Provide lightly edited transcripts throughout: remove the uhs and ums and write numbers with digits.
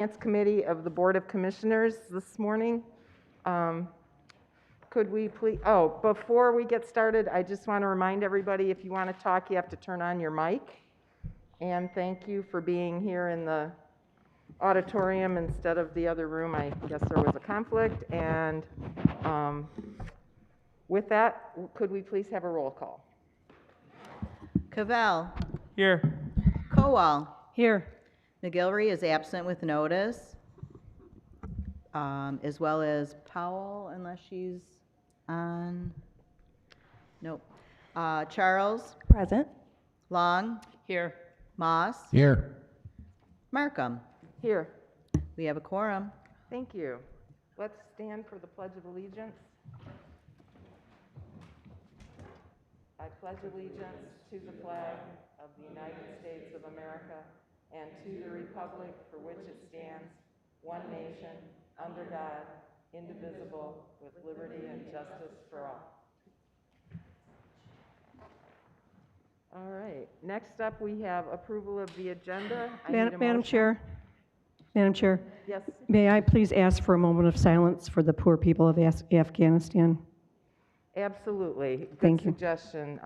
Finance Committee of the Board of Commissioners this morning. Could we please, before we get started, I just want to remind everybody, if you want to talk, you have to turn on your mic. And thank you for being here in the auditorium instead of the other room. I guess there was a conflict. And with that, could we please have a roll call? Cavell. Here. Kowal. Here. McGilvery is absent with notice, as well as Powell, unless she's on. Nope. Charles. Present. Long. Here. Moss. Here. Markham. Here. We have a quorum. Thank you. Let's stand for the Pledge of Allegiance. I pledge allegiance to the flag of the United States of America and to the republic for which it stands, one nation, under God, indivisible, with liberty and justice for all. All right. Next up, we have approval of the agenda. Madam Chair. Madam Chair. Yes. May I please ask for a moment of silence for the poor people of Afghanistan? Absolutely. Good Thank you. suggestion,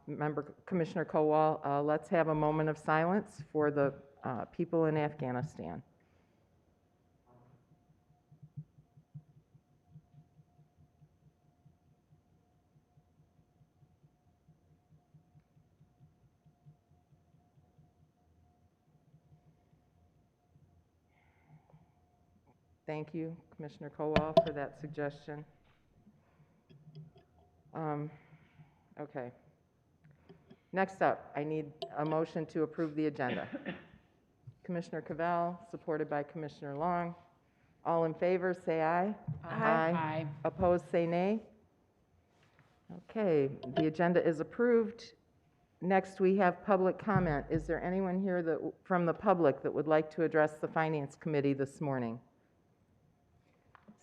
Member Commissioner Kowal. Let's have a moment of silence for the people in Afghanistan. Thank you, Commissioner Kowal, for that suggestion. Okay. Next up, I need a motion to approve the agenda. Commissioner Cavell, supported by Commissioner Long. All in favor, say aye. Aye. Aye. Opposed, say nay. Okay, the agenda is approved. Next, we have public comment. Is there anyone here from the public that would like to address the Finance Committee this morning?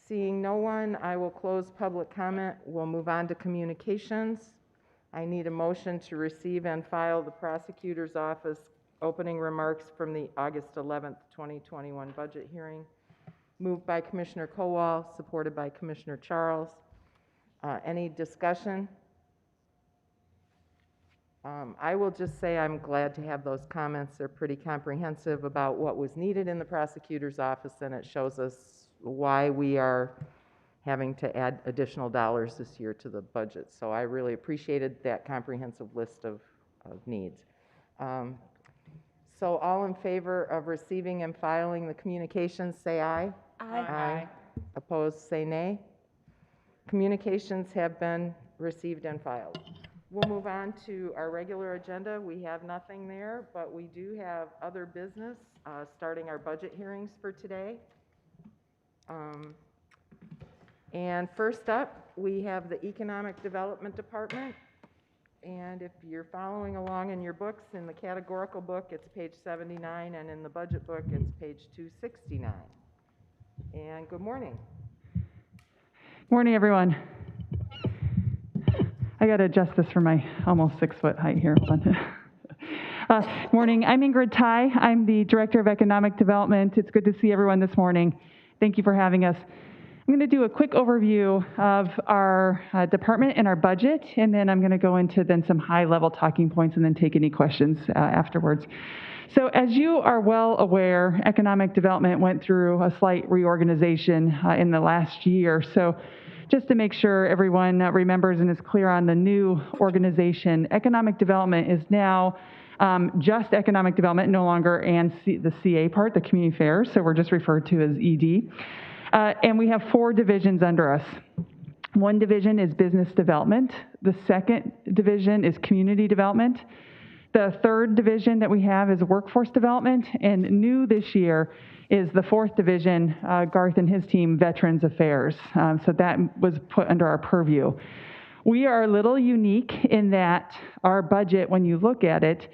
Seeing no one, I will close public comment. We'll move on to communications. I need a motion to receive and file the Prosecutor's Office opening remarks from the August 11th, 2021 budget hearing. Moved by Commissioner Kowal, supported by Commissioner Charles. Any discussion? I will just say I'm glad to have those comments. They're pretty comprehensive about what was needed in the Prosecutor's Office, and it shows us why we are having to add additional dollars this year to the budget. So I really appreciated that comprehensive list of needs. So all in favor of receiving and filing the communications, say aye. Aye. Aye. Opposed, say nay. Communications have been received and filed. We'll move on to our regular agenda. We have nothing there, but we do have other business, starting our budget hearings for today. And first up, we have the Economic Development Department. And if you're following along in your books, in the categorical book, it's page 79, and in the budget book, it's page 269. And good morning. Morning, everyone. I got to adjust this for my almost 6-foot height here. Morning. I'm Ingrid Tai. I'm the Director of Economic Development. It's good to see everyone this morning. Thank you for having us. I'm going to do a quick overview of our department and our budget, and then I'm going to go into some high-level talking points and then take any questions afterwards. So as you are well aware, economic development went through a slight reorganization in the last year. So just to make sure everyone remembers and is clear on the new organization, economic development is now just economic development, no longer and the CA part, the community affairs, so we're just referred to as ED. And we have 4 divisions under us. One division is business development. The second division is community development. The third division that we have is workforce development. And new this year is the 4th division, Garth and his team, Veterans Affairs. So that was put under our purview. We are a little unique in that our budget, when you look at it,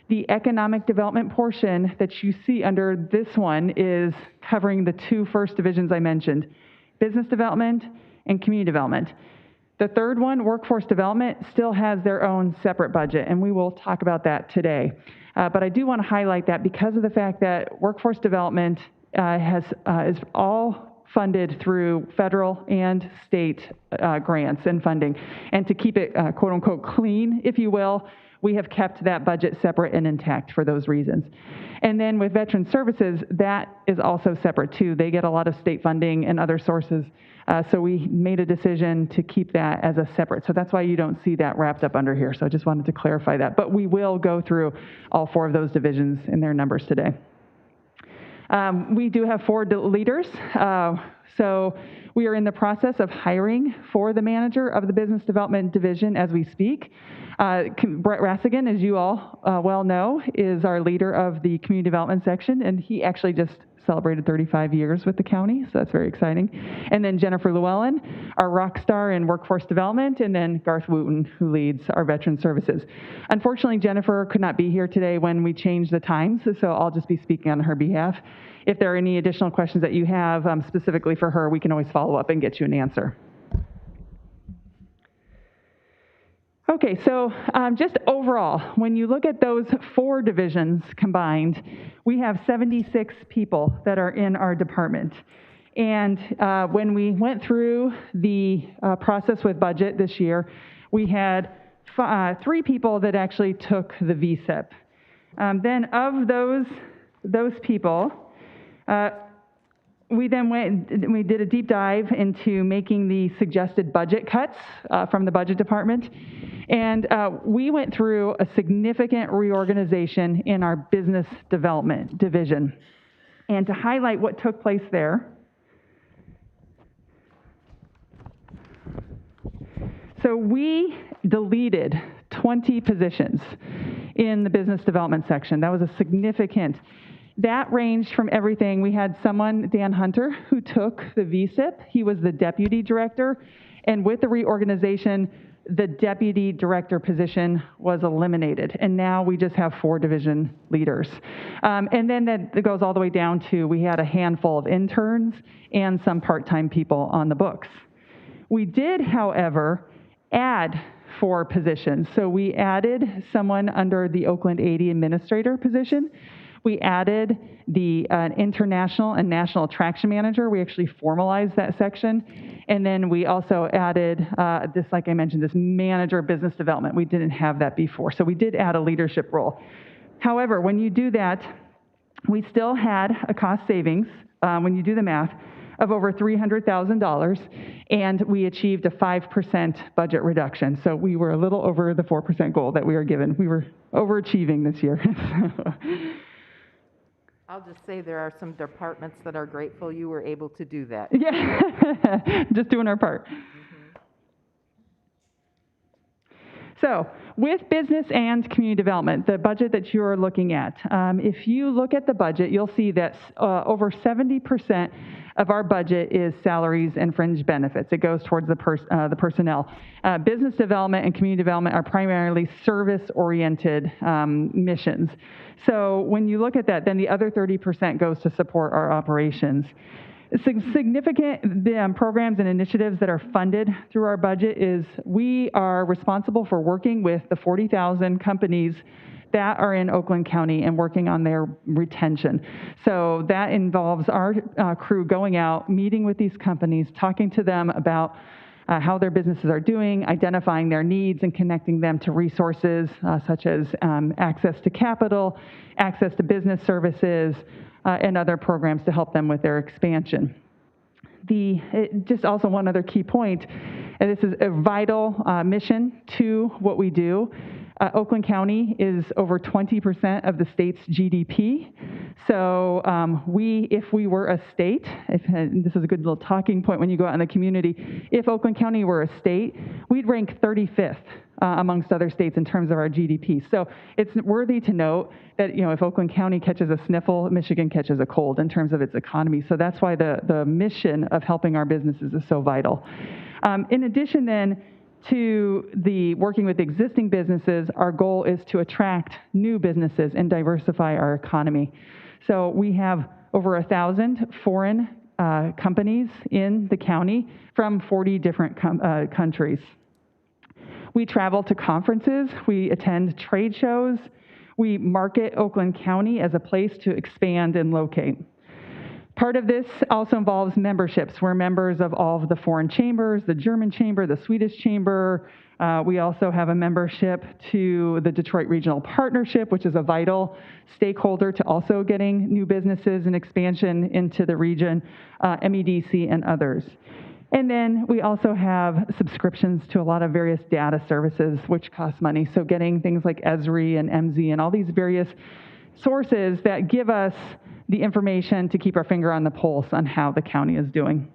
the economic development portion that you see under this one is covering the 2 first divisions I mentioned, business development and community development. The third one, workforce development, still has their own separate budget, and we will talk about that today. But I do want to highlight that because of the fact that workforce development is all funded through federal and state grants and funding. And to keep it quote unquote clean, if you will, we have kept that budget separate and intact for those reasons. And then with Veteran Services, that is also separate too. They get a lot of state funding and other sources. So we made a decision to keep that as a separate. So that's why you don't see that wrapped up under here. So I just wanted to clarify that. But we will go through all 4 of those divisions in their numbers today. We do have 4 leaders. So we are in the process of hiring for the manager of the business development division as we speak. Brett Rassigan, as you all well know, is our leader of the community development section, and he actually just celebrated 35 years with the county, so that's very exciting. And then Jennifer Llewellyn, our rock star in workforce development, and then Garth Wooten, who leads our veteran services. Unfortunately, Jennifer could not be here today when we changed the times, so I'll just be speaking on her behalf. If there are any additional questions that you have specifically for her, we can always follow up and get you an answer. Okay, so just overall, when you look at those 4 divisions combined, we have 76 people that are in our department. And when we went through the process with budget this year, we had 3 people that actually took the VSIP. Then of those people, we then went and we did a deep dive into making the suggested budget cuts from the budget department. And we went through a significant reorganization in our business development division. And to highlight what took place there, so we deleted 20 positions in the business development section. That was a significant. That ranged from everything. We had someone, Dan Hunter, who took the VSIP. He was the deputy director. And with the reorganization, the deputy director position was eliminated. And now we just have 4 division leaders. And then that goes all the way down to we had a handful of interns and some part-time people on the books. We did, however, add 4 positions. So we added someone under the Oakland 80 administrator position. We added the international and national attraction manager. We actually formalized that section. And then we also added this, like I mentioned, this manager of business development. We didn't have that before. So we did add a leadership role. However, when you do that, we still had a cost savings, when you do the math, of over $300,000, and we achieved a 5% budget reduction. So we were a little over the 4% goal that we were given. We were overachieving this year. I'll just say there are some departments that are grateful you were able to do that. Yeah, just doing our part. So with business and community development, the budget that you're looking at, if you look at the budget, you'll see that over 70% of our budget is salaries and fringe benefits. It goes towards the personnel. Business development and community development are primarily service-oriented missions. So when you look at that, then the other 30% goes to support our operations. Significant programs and initiatives that are funded through our budget is we are responsible for working with the 40,000 companies that are in Oakland County and working on their retention. So that involves our crew going out, meeting with these companies, talking to them about how their businesses are doing, identifying their needs, and connecting them to resources such as access to capital, access to services, and other programs to help them with their expansion. Just also one other key point, and this is a vital mission to what we do. Oakland County is over 20% of the state's GDP. So if we were a state, and this is a good little talking point when you go out in the community, if Oakland County were a state, we'd rank 35th amongst other states in terms of our GDP. So it's worthy to note that, if Oakland County catches a sniffle, Michigan catches a cold in terms of its economy. So that's why the mission of helping our businesses is so vital. In addition then, to the working with existing businesses, our goal is to attract new businesses and diversify our economy. So we have over 1,000 foreign companies in the county from 40 different countries. We travel to conferences, we attend trade shows, we market Oakland County as a place to expand and locate. Part of this also involves memberships. We're members of all of the foreign chambers, the German chamber, the Swedish chamber. We also have a membership to the Detroit Regional Partnership, which is a vital stakeholder to also getting new businesses and expansion into the region, MEDC and others. And then we also have subscriptions to a lot of various data services, which cost money. So getting things like Esri and MZ and all these various sources that give us the information to keep our finger on the pulse on how the county is doing.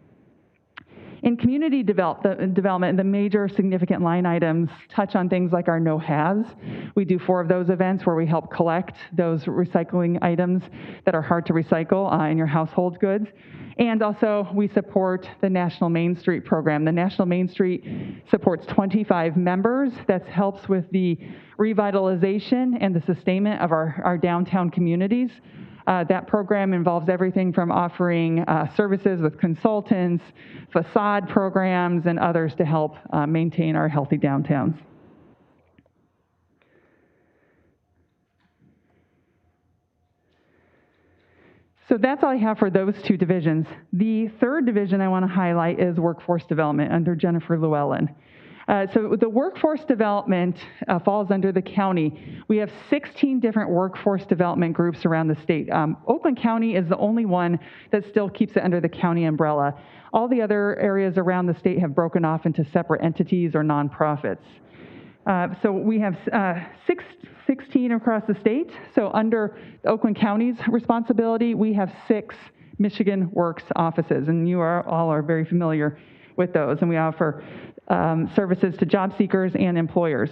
In community development, the major significant line items touch on things like our no-has. We do 4 of those events where we help collect those recycling items that are hard to recycle in your household goods. And also, we support the National Main Street program. The National Main Street supports 25 members. That helps with the revitalization and the sustainment of our downtown communities. That program involves everything from offering services with consultants, facade programs, and others to help maintain our healthy downtowns. So that's all I have for those 2 divisions. The 3rd division I want to highlight is workforce development under Jennifer Llewellyn. So the workforce development falls under the county. We have 16 different workforce development groups around the state. Oakland County is the only one that still keeps it under the county umbrella. All the other areas around the state have broken off into separate entities or nonprofits. So we have 16 across the state. So under Oakland County's responsibility, we have 6 Michigan Works offices, and you all are very familiar with those, and we offer services to job seekers and employers.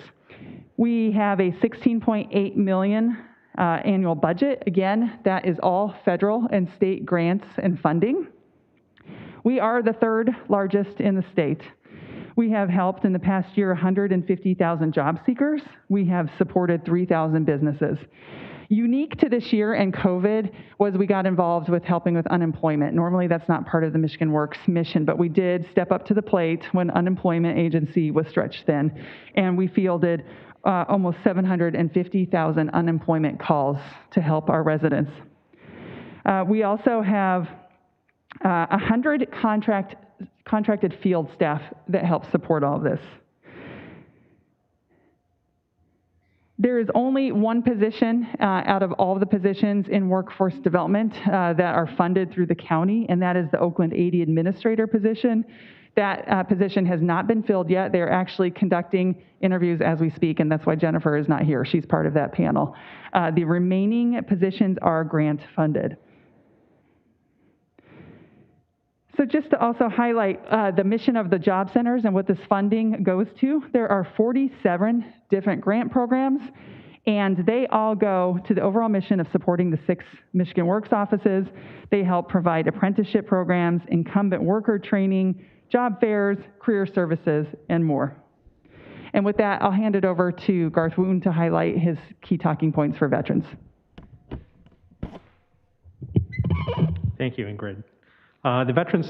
We have a $16.8 million annual budget. Again, that is all federal and state grants and funding. We are the 3rd largest in the state. We have helped in the past year 150,000 job seekers. We have supported 3,000 businesses. Unique to this year and COVID was we got involved with helping with unemployment. Normally that's not part of the Michigan Works mission, but we did step up to the plate when unemployment agency was stretched thin, and we fielded almost 750,000 unemployment calls to help our residents. We also have 100 contracted field staff that help support all of this. There is only one position out of all the positions in workforce development that are funded through the county, and that is the Oakland AD administrator position. That position has not been filled yet. They're actually conducting interviews as we speak, and that's why Jennifer is not here. She's part of that panel. The remaining positions are grant funded. So just to also highlight the mission of the job centers and what this funding goes to, there are 47 different grant programs, and they all go to the overall mission of supporting the 6 Michigan Works offices. They help provide apprenticeship programs, incumbent worker training, job fairs, career services, and more. And with that, I'll hand it over to Garth Wooten to highlight his key talking points for veterans. Thank you, Ingrid. The Veterans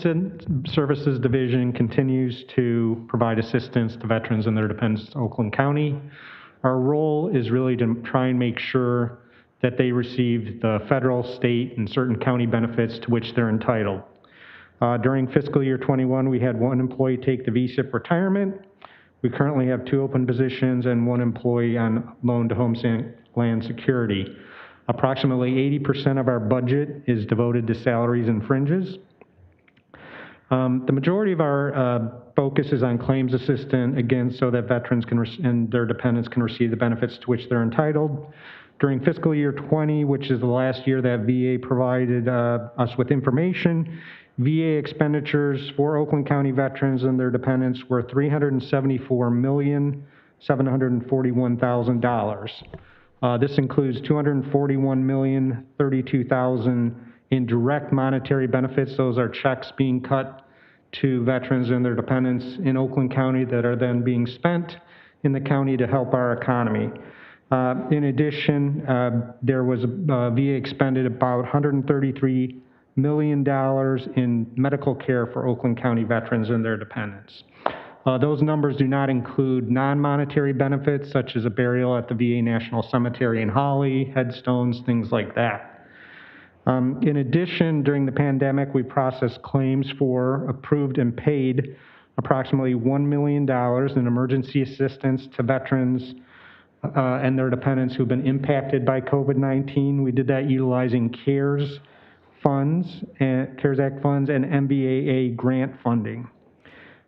Services Division continues to provide assistance to veterans and their dependents in Oakland County. Our role is really to try and make sure that they receive the federal, state, and certain county benefits to which they're entitled. During fiscal year 21, we had 1 employee take the VSIP retirement. We currently have 2 open positions and 1 employee on loan to Homeland Security. Approximately 80% of our budget is devoted to salaries and fringes. The majority of our focus is on claims assistance, again, so that veterans and their dependents can receive the benefits to which they're entitled. During fiscal year 20, which is the last year that VA provided us with information, VA expenditures for Oakland County veterans and their dependents were $374,741,000. This includes $241,032,000 in direct monetary benefits. Those are checks being cut to veterans and their dependents in Oakland County that are then being spent in the county to help our economy. In addition, there was VA expended about $133 million in medical care for Oakland County veterans and their dependents. Those numbers do not include non-monetary benefits such as a burial at the VA National Cemetery in Holly, headstones, things like that. In addition, during the pandemic, we processed claims for, approved, and paid approximately $1 million in emergency assistance to veterans and their dependents who've been impacted by COVID-19. We did that utilizing CARES funds, CARES Act funds, and MBAA grant funding.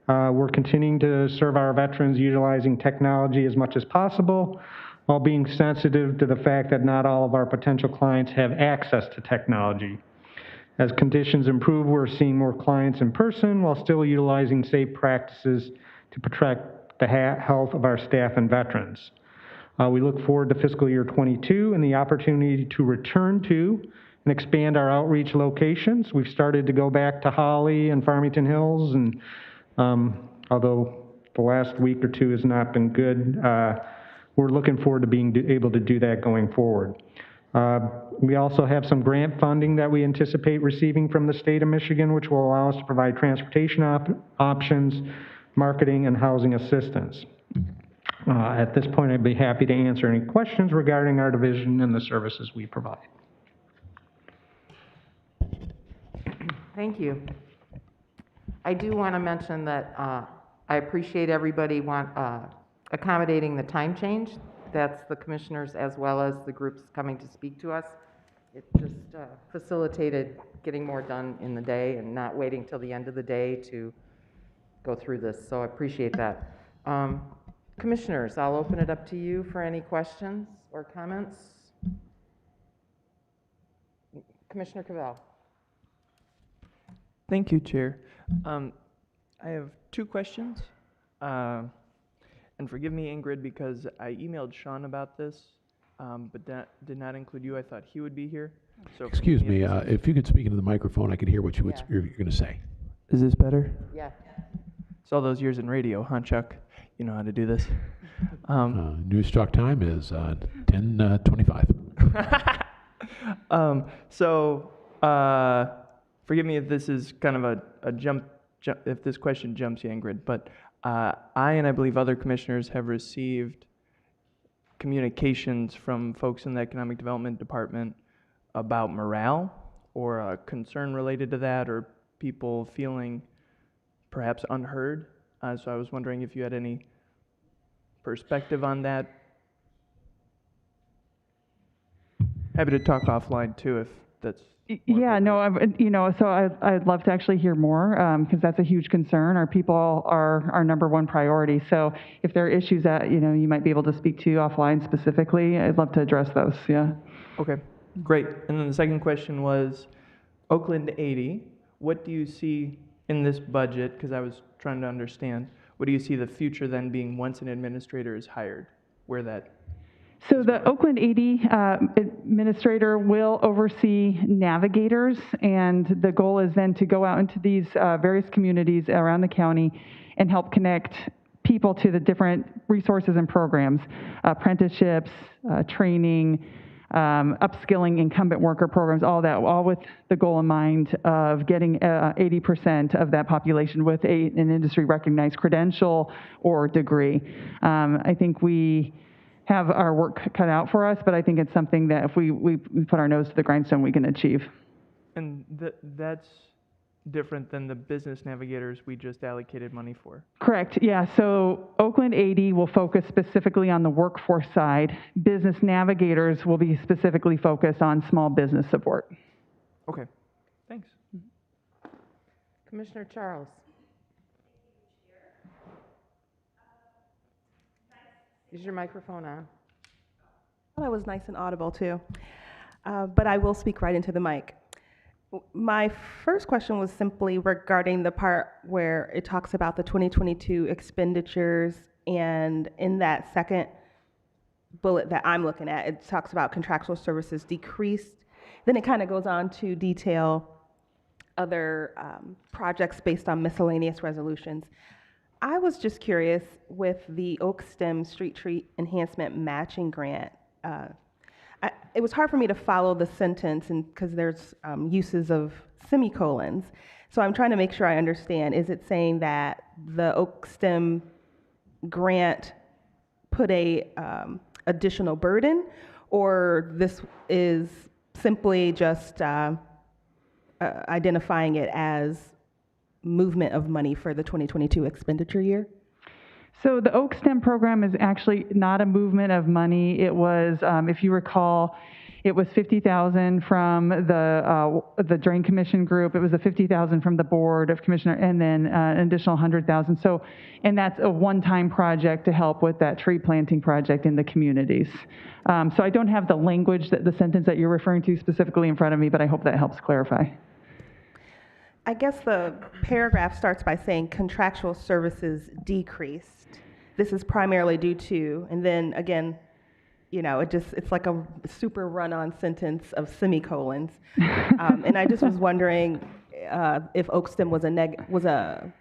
We're continuing to serve our veterans utilizing technology as much as possible, while being sensitive to the fact that not all of our potential clients have access to technology. As conditions improve, we're seeing more clients in person while still utilizing safe practices to protect the health of our staff and veterans. We look forward to fiscal year 22 and the opportunity to return to and expand our outreach locations. We've started to go back to Holly and Farmington Hills, and although the last week or two has not been good, we're looking forward to being able to do that going forward. We also have some grant funding that we anticipate receiving from the state of Michigan, which will allow us to provide transportation options, marketing, and housing assistance. At this point, I'd be happy to answer any questions regarding our division and the services we provide. Thank you. I do want to mention that I appreciate everybody accommodating the time change. That's the commissioners as well as the groups coming to speak to us. It just facilitated getting more done in the day and not waiting till the end of the day to go through this, so I appreciate that. Commissioners, I'll open it up to you for any questions or comments. Commissioner Cavell. Thank you, Chair. I have two questions. And forgive me, Ingrid, because I emailed Sean about this, but that did not include you. I thought he would be here. So Excuse me, if you could speak into the microphone, I could hear what you're going to say. Is this better? Yeah. It's all those years in radio, huh, Chuck? You know how to do this. News talk time is 10:25. Forgive me if this is kind of a jump, if this question jumps you, Ingrid, but I and I believe other commissioners have received communications from folks in the Economic Development Department about morale or a concern related to that, or people feeling perhaps unheard. So I was wondering if you had any perspective on that. Happy to talk offline too if that's more Yeah, no, so I'd love to actually hear more because that's a huge concern. Our people are our number one priority. So if there are issues that, you might be able to speak to offline specifically, I'd love to address those, yeah. Okay, great. And then the second question was Oakland 80. What do you see in this budget? Because I was trying to understand. What do you see the future then being once an administrator is hired? Where that? So the Oakland 80 administrator will oversee navigators, and the goal is then to go out into these various communities around the county and help connect people to the different resources and programs, apprenticeships, training, upskilling, incumbent worker programs, all that, all with the goal in mind of getting 80% of that population with an industry recognized credential or degree. I think we have our work cut out for us, but I think it's something that if we put our nose to the grindstone, we can achieve. And that's different than the business navigators we just allocated money for. Correct, yeah. So Oakland 80 will focus specifically on the workforce side. Business navigators will be specifically focused on small business support. Okay, thanks. Commissioner Charles. Is your microphone on? I thought I was nice and audible too, but I will speak right into the mic. My first question was simply regarding the part where it talks about the 2022 expenditures, and in that second bullet that I'm looking at, it talks about contractual services decreased. Then it kind of goes on to detail other projects based on miscellaneous resolutions. I was just curious with the Oak Stem Street Tree Enhancement Matching Grant. It was hard for me to follow the sentence because there's uses of semicolons. So I'm trying to make sure I understand. Is it saying that the Oak Stem grant put a additional burden, or this is simply just identifying it as movement of money for the 2022 expenditure year? So the Oak STEM program is actually not a movement of money. It was, if you recall, it was 50,000 from the Drain Commission group. It was a 50,000 from the Board of Commissioner, and then an additional 100,000. So, and that's a one-time project to help with that tree planting project in the communities. So I don't have the language, the sentence that you're referring to specifically in front of me, but I hope that helps clarify. I guess the paragraph starts by saying contractual services decreased. This is primarily due to, and then again, you know, it's like a super run-on sentence of semicolons. And I just was wondering if Oak STEM was a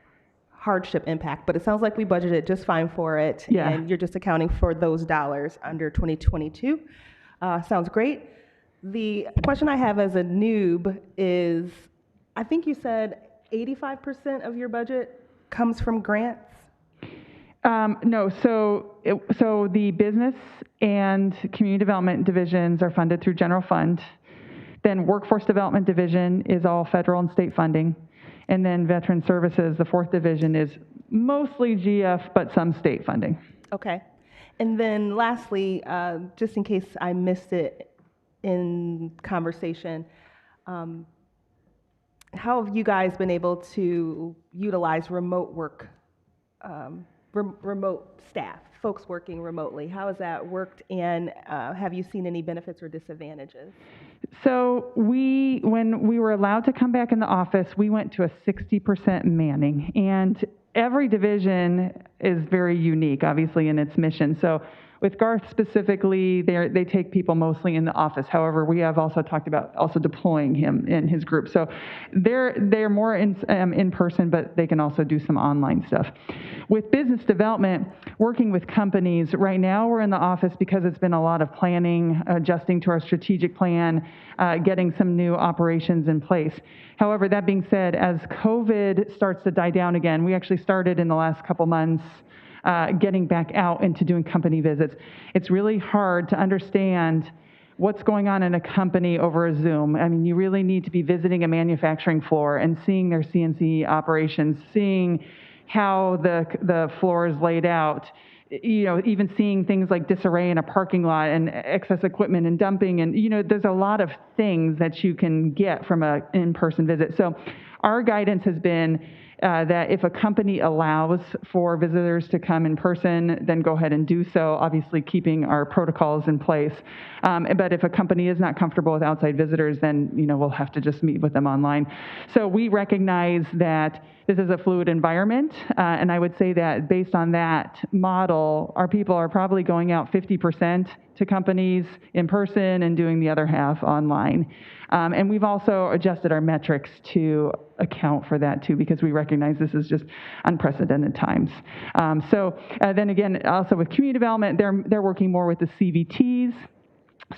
hardship impact, but it sounds like we budgeted just fine for it, Yeah. and you're just accounting for those dollars under 2022. Sounds great. The question I have as a noob is, I think you said 85% of your budget comes from grants? No, so the business and community development divisions are funded through general fund. Then workforce development division is all federal and state funding. And then veteran services, the fourth division, is mostly GF, but some state funding. Okay. And then lastly, just in case I missed it in conversation, how have you guys been able to utilize remote work, remote staff, folks working remotely? How has that worked, and have you seen any benefits or disadvantages? So when we were allowed to come back in the office, we went to a 60% manning, and every division is very unique, obviously, in its mission. So with Garth specifically, they take people mostly in the office. However, we have also talked about also deploying him in his group. So they're more in person, but they can also do some online stuff. With business development, working with companies, right now we're in the office because it's been a lot of planning, adjusting to our strategic plan, getting some new operations in place. However, that being said, as COVID starts to die down again, we actually started in the last couple months getting back out into doing company visits. It's really hard to understand what's going on in a company over a Zoom. I mean, you really need to be visiting a manufacturing floor and seeing their CNC operations, seeing how the floor is laid out, you know, even seeing things like disarray in a parking lot and excess equipment and dumping. And, you know, there's a lot of things that you can get from an in-person visit. So our guidance has been that if a company allows for visitors to come in person, then go ahead and do so, obviously keeping our protocols in place. But if a company is not comfortable with outside visitors, then, you know, we'll have to just meet with them online. So we recognize that this is a fluid environment, and I would say that based on that model, our people are probably going out 50% to companies in person and doing the other half online. And we've also adjusted our metrics to account for that too, because we recognize this is just unprecedented times. Then again, also with community development, they're working more with the CVTs.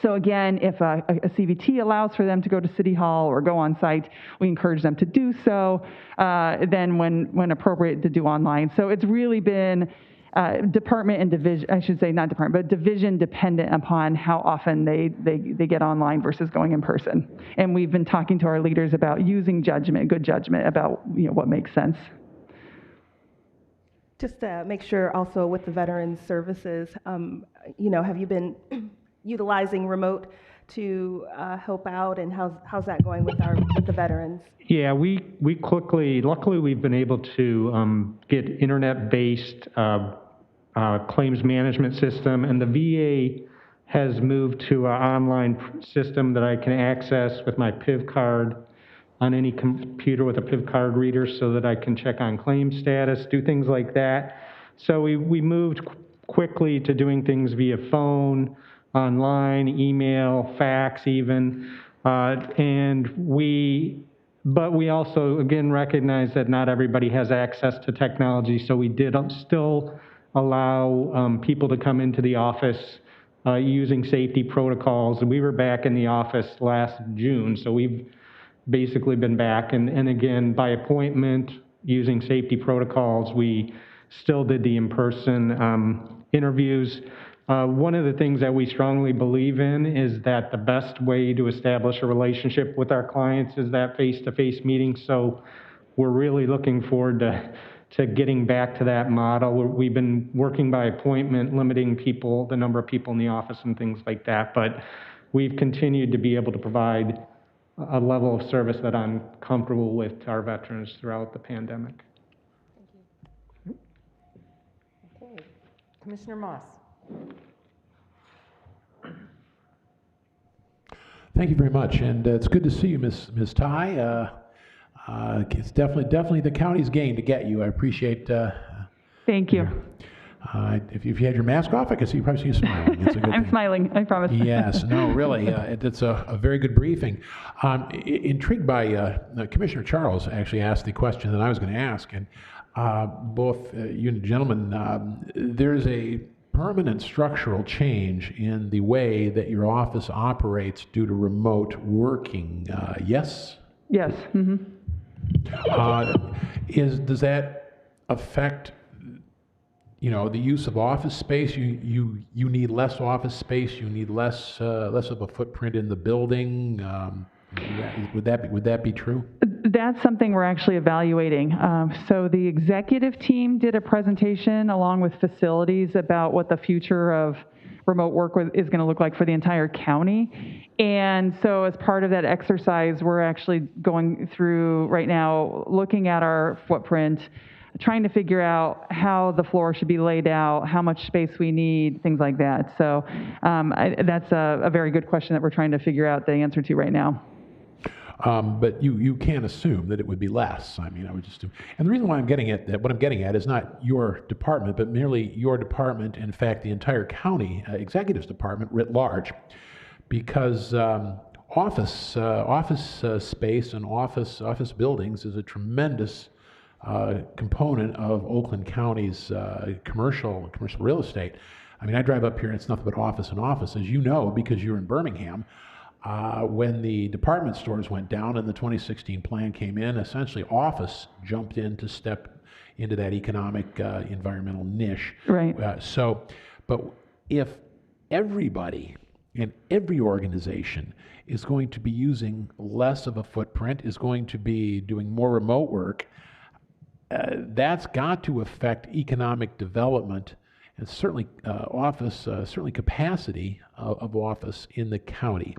So again, if a CVT allows for them to go to City Hall or go on site, we encourage them to do so, then when appropriate to do online. So it's really been department and division, I should say not department, but division dependent upon how often they get online versus going in person. And we've been talking to our leaders about using judgment, good judgment about, you know, what makes sense. Just to make sure also with the veteran services, you know, have you been utilizing remote to help out, and how's that going with the veterans? Yeah, we quickly, luckily we've been able to get internet-based claims management system, and the VA has moved to an online system that I can access with my PIV card on any computer with a PIV card reader, so that I can check on claim status, do things like that. So we moved quickly to doing things via phone, online, email, fax even, but we also, again, recognize that not everybody has access to technology, so we did still allow people to come into the office using safety protocols. We were back in the office last June, so we've basically been back, and again, by appointment, using safety protocols, we still did the in-person interviews. One of the things that we strongly believe in is that the best way to establish a relationship with our clients is that face-to-face meeting. So we're really looking forward to getting back to that model. We've been working by appointment, limiting people, the number of people in the office and things like that. But we've continued to be able to provide a level of service that I'm comfortable with to our veterans throughout the pandemic. Okay. Commissioner Moss. Thank you very much, and it's good to see you, Ms. Ty. It's definitely the county's gain to get you. I appreciate. Thank you. If you had your mask off, I could see you probably see you smiling. It's a good I'm thing. smiling, I promise. Yes, no, really, it's a very good briefing. Intrigued by Commissioner Charles actually asked the question that I was going to ask, and both you gentlemen, there's a permanent structural change in the way that your office operates due to remote working. Yes? Yes. Mm-hmm. Does that affect, the use of office space? You need less office space. You need less of a footprint in the building. Would that be true? That's something we're actually evaluating. So the executive team did a presentation along with facilities about what the future of remote work is going to look like for the entire county. And so as part of that exercise, we're actually going through right now, looking at our footprint, trying to figure out how the floor should be laid out, how much space we need, things like that. So that's a very good question that we're trying to figure out the answer to right now. But you can't assume that it would be less. I mean, I would just assume. And the reason why I'm getting at what I'm getting at is not your department, but merely your department. In fact, the entire county executive's department writ large, because office space and office buildings is a tremendous component of Oakland County's commercial real estate. I mean, I drive up here and it's nothing but office and office, as you know, because you're in Birmingham. When the department stores went down and the 2016 plan came in, essentially office jumped in to step into that economic environmental niche. Right. But if everybody in every organization is going to be using less of a footprint, is going to be doing more remote work, that's got to affect economic development and certainly certainly capacity of office in the county.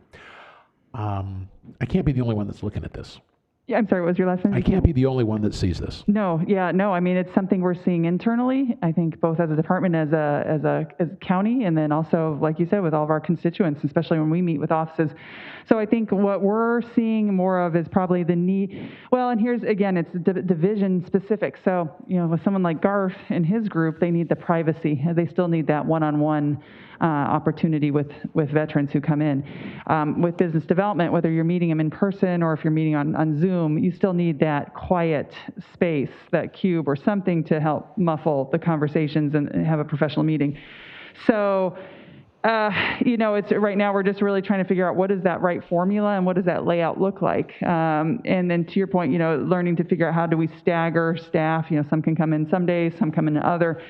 I can't be the only one that's looking at this. Yeah, I'm sorry, what was your last name? I can't be the only one that sees this. No, I mean, it's something we're seeing internally, I think both as a department, as a county, and then also, like you said, with all of our constituents, especially when we meet with offices. So I think what we're seeing more of is probably the need, well, and here's, again, it's division specific. So, with someone like Garth and his group, they need the privacy. They still need that one-on-one opportunity with veterans who come in. With business development, whether you're meeting them in person or if you're meeting on Zoom, you still need that quiet space, that cube or something to help muffle the conversations and have a professional meeting. So, it's right now we're just really trying to figure out what is that right formula and what does that layout look like. And then to your point, learning to figure out how do we stagger staff. Some can come in some days, some come in other.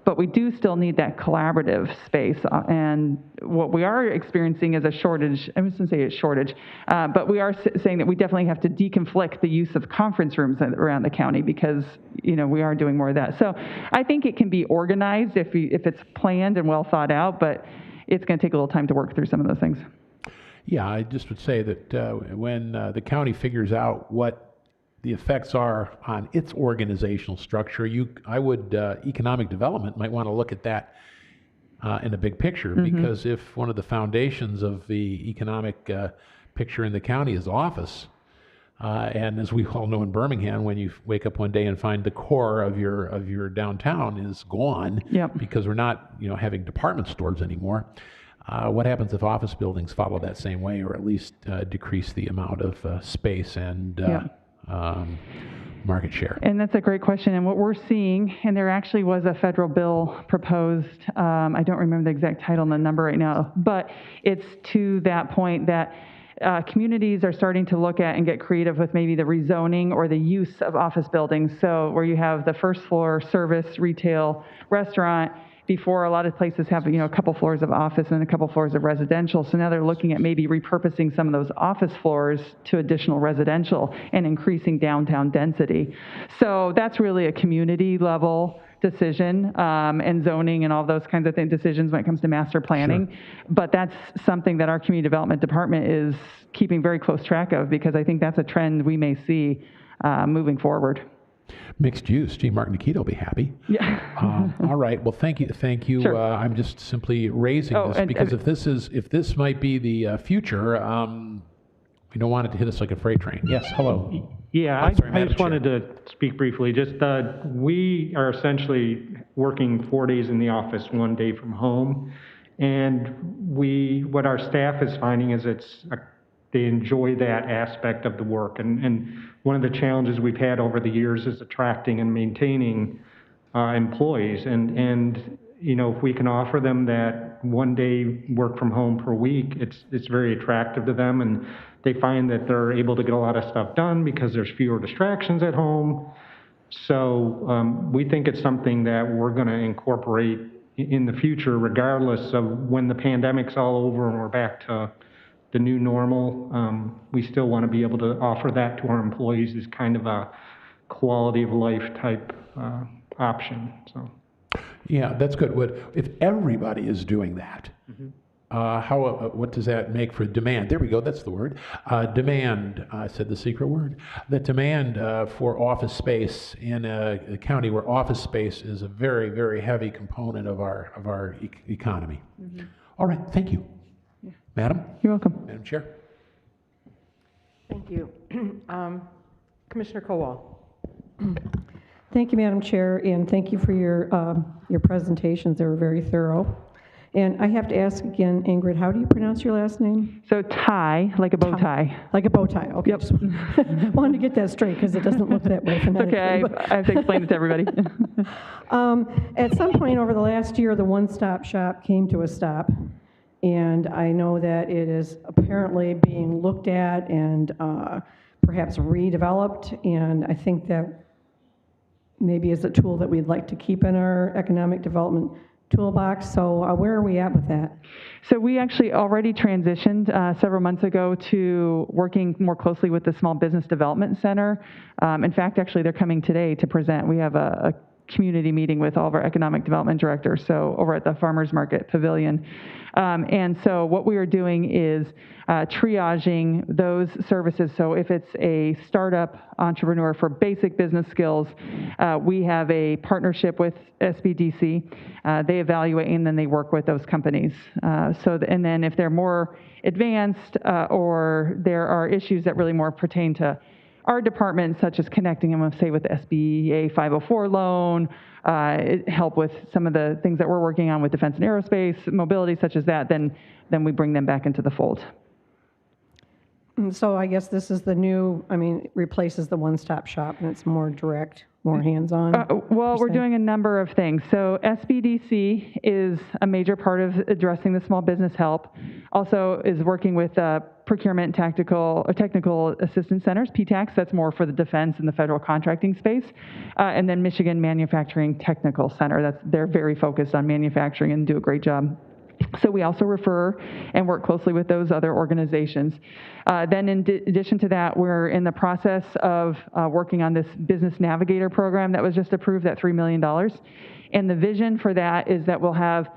But we do still need that collaborative space. And what we are experiencing is a shortage. I was going to say a shortage, but we are saying that we definitely have to deconflict the use of conference rooms around the county because, we are doing more of that. So I think it can be organized if it's planned and well thought out, but it's going to take a little time to work through some of those things. Yeah, I just would say that when the county figures out what the effects are on its organizational structure, economic development might want to look at that in a big picture, because if one of the foundations of the economic picture in the county is office, and as we all know in Birmingham, when you wake up one day and find the core of your downtown is gone, because we're not having department stores anymore. What happens if office buildings follow that same way, or at least decrease the amount of space and market share? And that's a great question. And what we're seeing, and there actually was a federal bill proposed, I don't remember the exact title and the number right now, but it's to that point that communities are starting to look at and get creative with maybe the rezoning or the use of office buildings. So where you have the first floor service, retail, restaurant, Before, a lot of places have, a couple floors of office and a couple floors of residential. So now they're looking at maybe repurposing some of those office floors to additional residential and increasing downtown density. So that's really a community level decision, and zoning and all those kinds of decisions when it comes to master planning. Sure. But that's something that our community development department is keeping very close track of, because I think that's a trend we may see moving forward. Mixed use. Gee, Mark Nikita will be happy. Yeah. All right. Well, thank you. Sure. I'm just simply raising this because if this might be the future, we don't want it to hit us like a freight train. Yes. Hello. Yeah, I just wanted to speak briefly. Just we are essentially working 4 days in the office, 1 day from home, and what our staff is finding is they enjoy that aspect of the work. And one of the challenges we've had over the years is attracting and maintaining employees. And if we can offer them that 1 day work from home per week, it's very attractive to them. And they find that they're able to get a lot of stuff done because there's fewer distractions at home. So we think it's something that we're going to incorporate in the future, regardless of when the pandemic's all over and we're back to the new normal. We still want to be able to offer that to our employees as kind of a quality of life type option. So, yeah, that's good. If everybody is doing that, what does that make for demand? There we go. That's the word. Demand. I said the secret word. The demand for office space in a county where office space is a very, very heavy component of our economy. Mm-hmm. All right. Thank you. Madam? You're welcome. Madam Chair? Thank you. Commissioner Kowal. Thank you, Madam Chair, and thank you for your presentations. They were very thorough. And I have to ask again, Ingrid, how do you pronounce your last name? So tie, like a bow tie. Like a bow tie, okay. Yep. Just wanted to get that straight because it doesn't look that way phonetically. Okay, I have to explain it to everybody. At some point over the last year, the one-stop shop came to a stop. And I know that it is apparently being looked at and perhaps redeveloped. And I think that maybe is a tool that we'd like to keep in our economic development toolbox. So where are we at with that? So we actually already transitioned several months ago to working more closely with the Small Business Development Center. In fact, actually, they're coming today to present. We have a community meeting with all of our economic development directors, so over at the Farmers Market Pavilion. And so what we are doing is triaging those services. So if it's a startup entrepreneur for basic business skills, we have a partnership with SBDC. They evaluate and then they work with those companies. And then if they're more advanced or there are issues that really more pertain to our department, such as connecting them, say, with the SBA 504 loan, help with some of the things that we're working on with defense and aerospace, mobility, such as that, then we bring them back into the fold. So I guess this is the new, replaces the one-stop shop, and it's more direct, more hands-on. Well, we're doing a number of things. So SBDC is a major part of addressing the small business help. Also is working with procurement technical assistance centers, PTACs, that's more for the defense and the federal contracting space. And then Michigan Manufacturing Technical Center, they're very focused on manufacturing and do a great job. So we also refer and work closely with those other organizations. Then in addition to that, we're in the process of working on this Business Navigator program that was just approved at $3 million. And the vision for that is that we'll have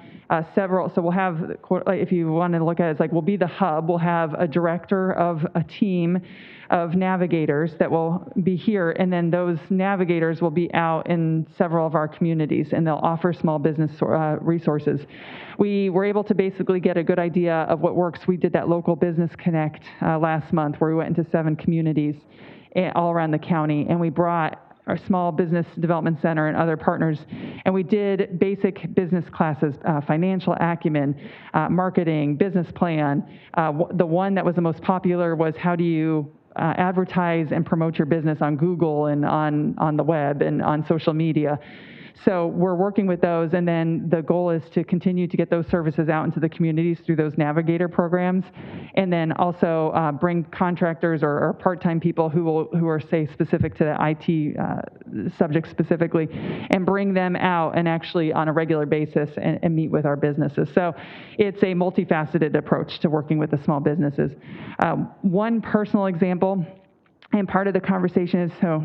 several, so we'll have, if you want to look at it, it's like we'll be the hub. We'll have a director of a team of navigators that will be here, and then those navigators will be out in several of our communities, and they'll offer small business resources. We were able to basically get a good idea of what works. We did that local business connect last month where we went into 7 communities all around the county, and we brought our Small Business Development Center and other partners, and we did basic business classes, financial acumen, marketing, business plan. The one that was the most popular was how do you advertise and promote your business on Google and on the web and on social media. So we're working with those, and then the goal is to continue to get those services out into the communities through those navigator programs, and then also bring contractors or part-time people who are, say, specific to the IT subject specifically, and bring them out and actually on a regular basis and meet with our businesses. So it's a multifaceted approach to working with the small businesses. One personal example, and part of the conversation is, so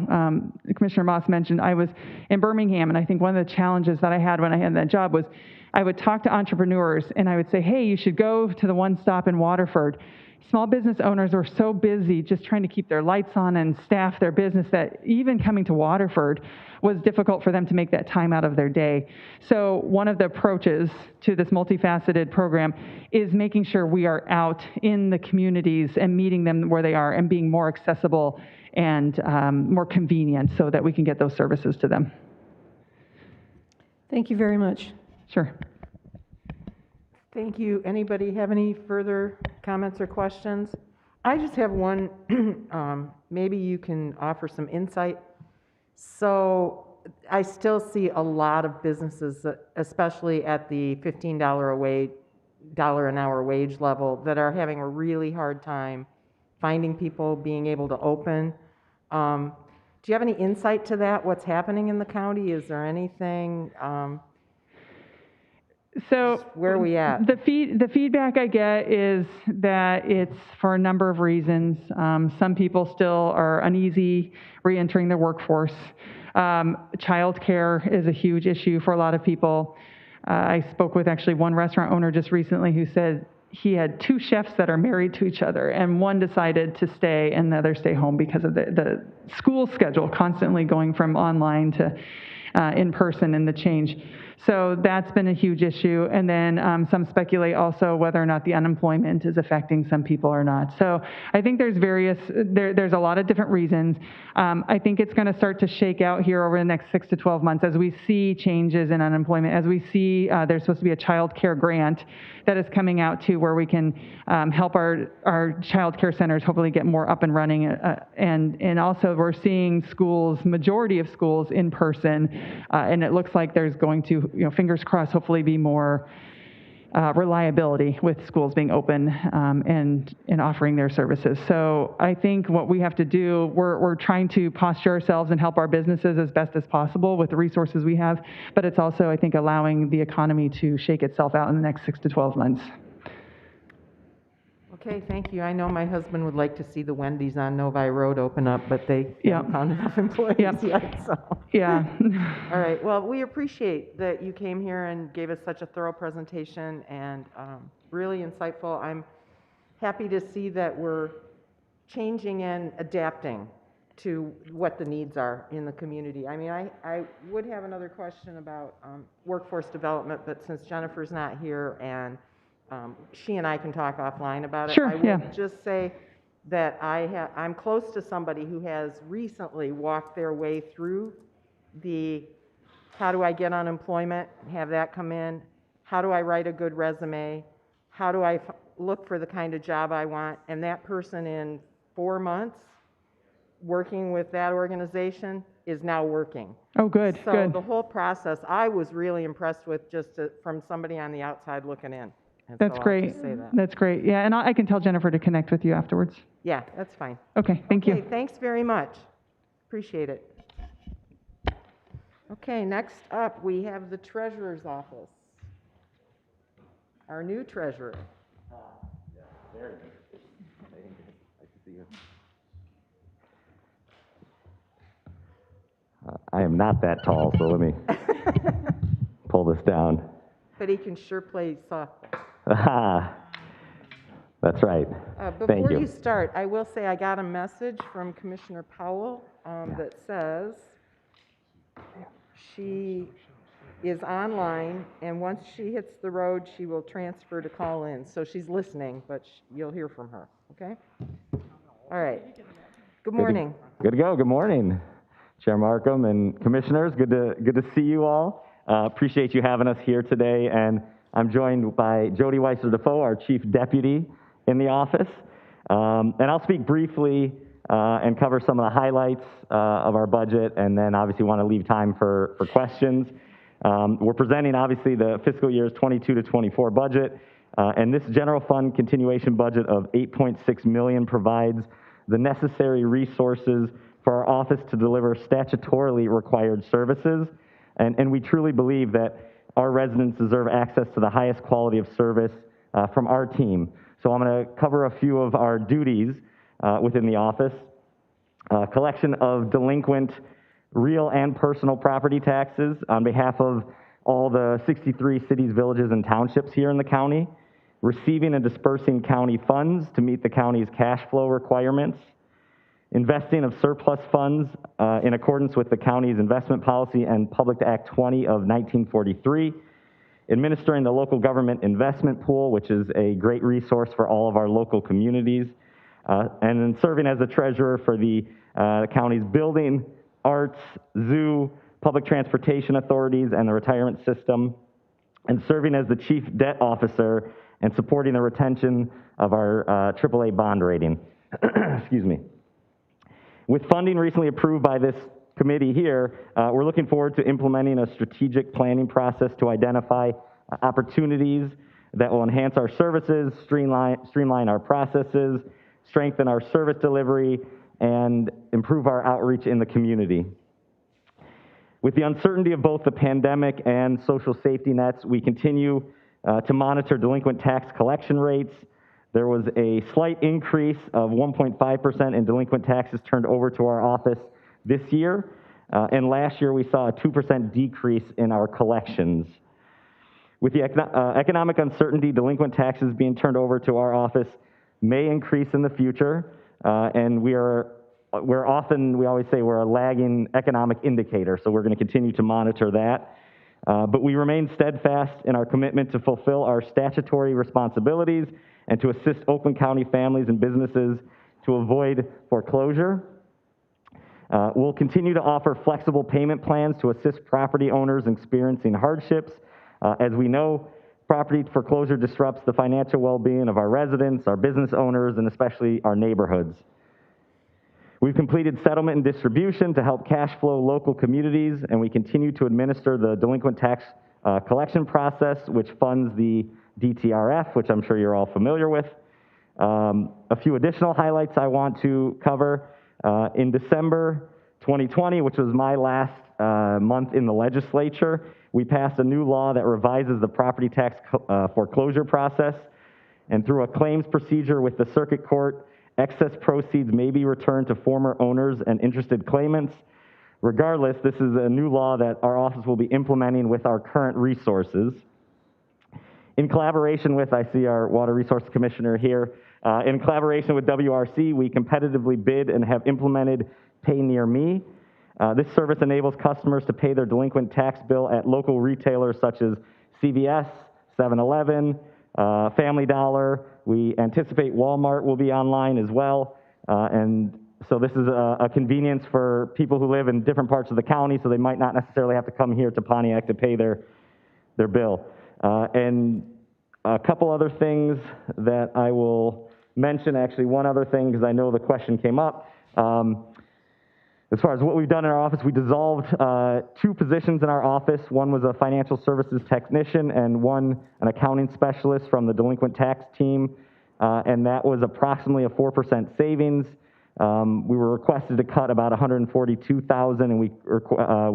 Commissioner Moss mentioned, I was in Birmingham, and I think one of the challenges that I had when I had that job was I would talk to entrepreneurs, and I would say, hey, you should go to the One Stop in Waterford. Small business owners were so busy just trying to keep their lights on and staff their business that even coming to Waterford was difficult for them to make that time out of their day. So one of the approaches to this multifaceted program is making sure we are out in the communities and meeting them where they are and being more accessible and more convenient so that we can get those services to them. Thank you very much. Sure. Thank you. Anybody have any further comments or questions? I just have one. Maybe you can offer some insight. So I still see a lot of businesses, especially at the $15 an hour wage level, that are having a really hard time finding people, being able to open. Do you have any insight to that? What's happening in the county? Is there anything? So Where are we at? The feedback I get is that it's for a number of reasons. Some people still are uneasy re-entering the workforce. Childcare is a huge issue for a lot of people. I spoke with actually one restaurant owner just recently who said he had two chefs that are married to each other, and one decided to stay and the other stay home because of the school schedule constantly going from online to in person and the change. So that's been a huge issue. And then some speculate also whether or not the unemployment is affecting some people or not. So I think there's there's a lot of different reasons. I think it's going to start to shake out here over the next 6 to 12 months as we see changes in unemployment, as we see there's supposed to be a child care grant that is coming out too, where we can help our child care centers hopefully get more up and running. And also we're seeing schools, majority of schools in person, and it looks like there's going to, fingers crossed, hopefully be more reliability with schools being open and offering their services. So I think what we have to do, we're trying to posture ourselves and help our businesses as best as possible with the resources we have, but it's also, I think, allowing the economy to shake itself out in the next 6 to 12 months. Okay, thank you. I know my husband would like to see the Wendy's on Novi Road open up, but they haven't found enough employees yet, so. Yeah. All right, well, we appreciate that you came here and gave us such a thorough presentation and really insightful. I'm happy to see that we're changing and adapting to what the needs are in the community. I mean, I would have another question about workforce development, but since Jennifer's not here and she and I can talk offline about it. Sure, I will just say that I'm close to somebody who has recently walked their way through the how do I get unemployment, have that come in, how do I write a good resume, how do I look for the kind of job I want, and that person in 4 months working with that organization is now working. Oh, good, So good. the whole process, I was really impressed with just from somebody on the outside looking in. And That's so I'll great. just say that. That's great. Yeah, and I can tell Jennifer to connect with you afterwards. Yeah, that's fine. Okay, thank Okay, you. thanks very much. Appreciate it. Okay, next up, we have the treasurer's office. Our new treasurer. I am not that tall, so let me pull this down. But he can sure play softball. Ah, that's right. Thank Before you. you start, I will say I got a message from Commissioner Powell that says she is online, and once she hits the road, she will transfer to call in. So she's listening, but you'll hear from her, okay? All right. Good morning. Good to go. Good morning, Chair Markham and commissioners. Good to see you all. Appreciate you having us here today, and I'm joined by Jody Weiser-Defoe, our Chief Deputy in the office. And I'll speak briefly and cover some of the highlights of our budget, and then obviously want to leave time for questions. We're presenting obviously the fiscal years 22 to 24 budget, and this general fund continuation budget of $8.6 million provides the necessary resources for our office to deliver statutorily required services, and we truly believe that our residents deserve access to the highest quality of service from our team. So I'm going to cover a few of our duties within the office. Collection of delinquent real and personal property taxes on behalf of all the 63 cities, villages, and townships here in the county. Receiving and dispersing county funds to meet the county's cash flow requirements. Investing of surplus funds in accordance with the county's investment policy and Public Act 20 of 1943. Administering the local government investment pool, which is a great resource for all of our local communities. And then serving as the treasurer for the county's building, arts, zoo, public transportation authorities, and the retirement system. And serving as the chief debt officer and supporting the retention of our AAA bond rating. Excuse me. With funding recently approved by this committee here, we're looking forward to implementing a strategic planning process to identify opportunities that will enhance our services, streamline our processes, strengthen our service delivery, and improve our outreach in the community. With the uncertainty of both the pandemic and social safety nets, we continue to monitor delinquent tax collection rates. There was a slight increase of 1.5% in delinquent taxes turned over to our office this year, and last year we saw a 2% decrease in our collections. With the economic uncertainty, delinquent taxes being turned over to our office may increase in the future, and we always say we're a lagging economic indicator, so we're going to continue to monitor that. But we remain steadfast in our commitment to fulfill our statutory responsibilities and to assist Oakland County families and businesses to avoid foreclosure. We'll continue to offer flexible payment plans to assist property owners experiencing hardships. As we know, property foreclosure disrupts the financial well-being of our residents, our business owners, and especially our neighborhoods. We've completed settlement and distribution to help cash flow local communities, and we continue to administer the delinquent tax collection process, which funds the DTRF, which I'm sure you're all familiar with. A few additional highlights I want to cover. In December 2020, which was my last month in the legislature, we passed a new law that revises the property tax foreclosure process. And through a claims procedure with the circuit court, excess proceeds may be returned to former owners and interested claimants. Regardless, this is a new law that our office will be implementing with our current resources. In collaboration with, I see our Water Resource Commissioner here, in collaboration with WRC, we competitively bid and have implemented Pay Near Me. This service enables customers to pay their delinquent tax bill at local retailers such as CVS, 7-Eleven, Family Dollar. We anticipate Walmart will be online as well. And so this is a convenience for people who live in different parts of the county, so they might not necessarily have to come here to Pontiac to pay their bill. And a couple other things that I will mention, actually one other thing, because I know the question came up. As far as what we've done in our office, we dissolved 2 positions in our office. One was a financial services technician and one an accounting specialist from the delinquent tax team, and that was approximately a 4% savings. We were requested to cut about $142,000, and we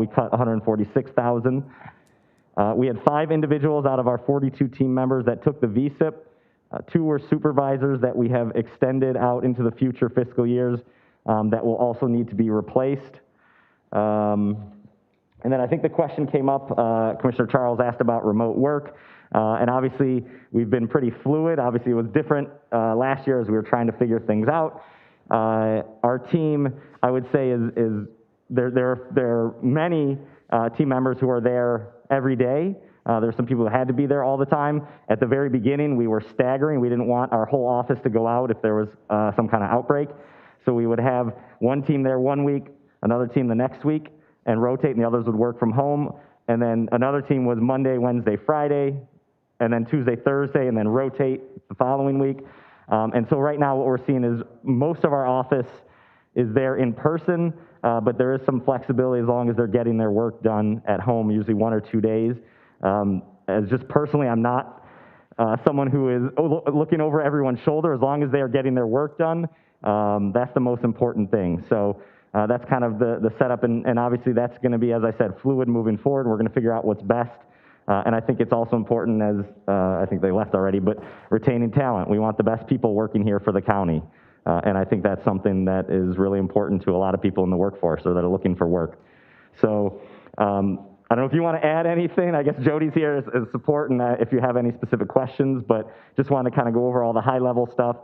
cut $146,000. We had 5 individuals out of our 42 team members that took the VSIP. 2 were supervisors that we have extended out into the future fiscal years that will also need to be replaced. And then I think the question came up, Commissioner Charles asked about remote work. And obviously, we've been pretty fluid. Obviously, it was different last year as we were trying to figure things out. Our team, I would say, is there are many team members who are there every day. There's some people who had to be there all the time. At the very beginning, we were staggering. We didn't want our whole office to go out if there was some kind of outbreak. So we would have one team there one week, another team the next week, and rotate, and the others would work from home. And then another team was Monday, Wednesday, Friday, and then Tuesday, Thursday, and then rotate the following week. And so right now what we're seeing is most of our office is there in person, but there is some flexibility as long as they're getting their work done at home, usually 1 or 2 days. As just personally, I'm not someone who is looking over everyone's shoulder. As long as they are getting their work done, that's the most important thing. So that's kind of the setup, and obviously that's going to be, as I said, fluid moving forward. We're going to figure out what's best. And I think it's also important, as I think they left already, but retaining talent. We want the best people working here for the county. And I think that's something that is really important to a lot of people in the workforce or that are looking for work. So I don't know if you want to add anything. I guess Jody's here as support, and if you have any specific questions, but just want to kind of go over all the high-level stuff.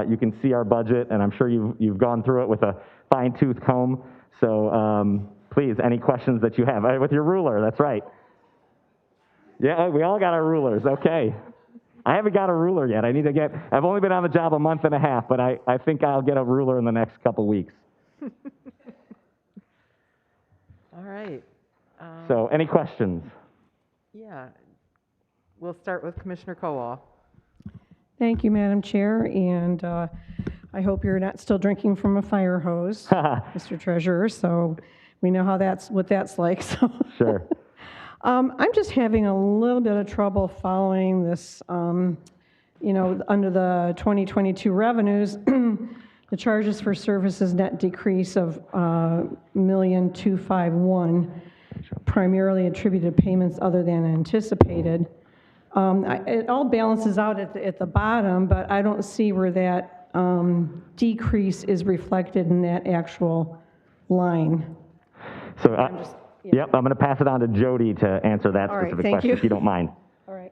You can see our budget, and I'm sure you've gone through it with a fine-tooth comb. So please, any questions that you have. With your ruler, that's right. Yeah, we all got our rulers, okay. I haven't got a ruler yet. I've only been on the job a month and a half, but I think I'll get a ruler in the next couple weeks. All right. So any questions? Yeah. We'll start with Commissioner Kowal. Thank you, Madam Chair, and I hope you're not still drinking from a fire hose, Mr. Treasurer, so we know what that's like. So. Sure. I'm just having a little bit of trouble following this, under the 2022 revenues, the charges for services net decrease of $1,251,000, primarily attributed to payments other than anticipated. It all balances out at the bottom, but I don't see where that decrease is reflected in that actual line. So, yep, I'm going to pass it on to Jody to answer that specific question, if you don't mind. All right.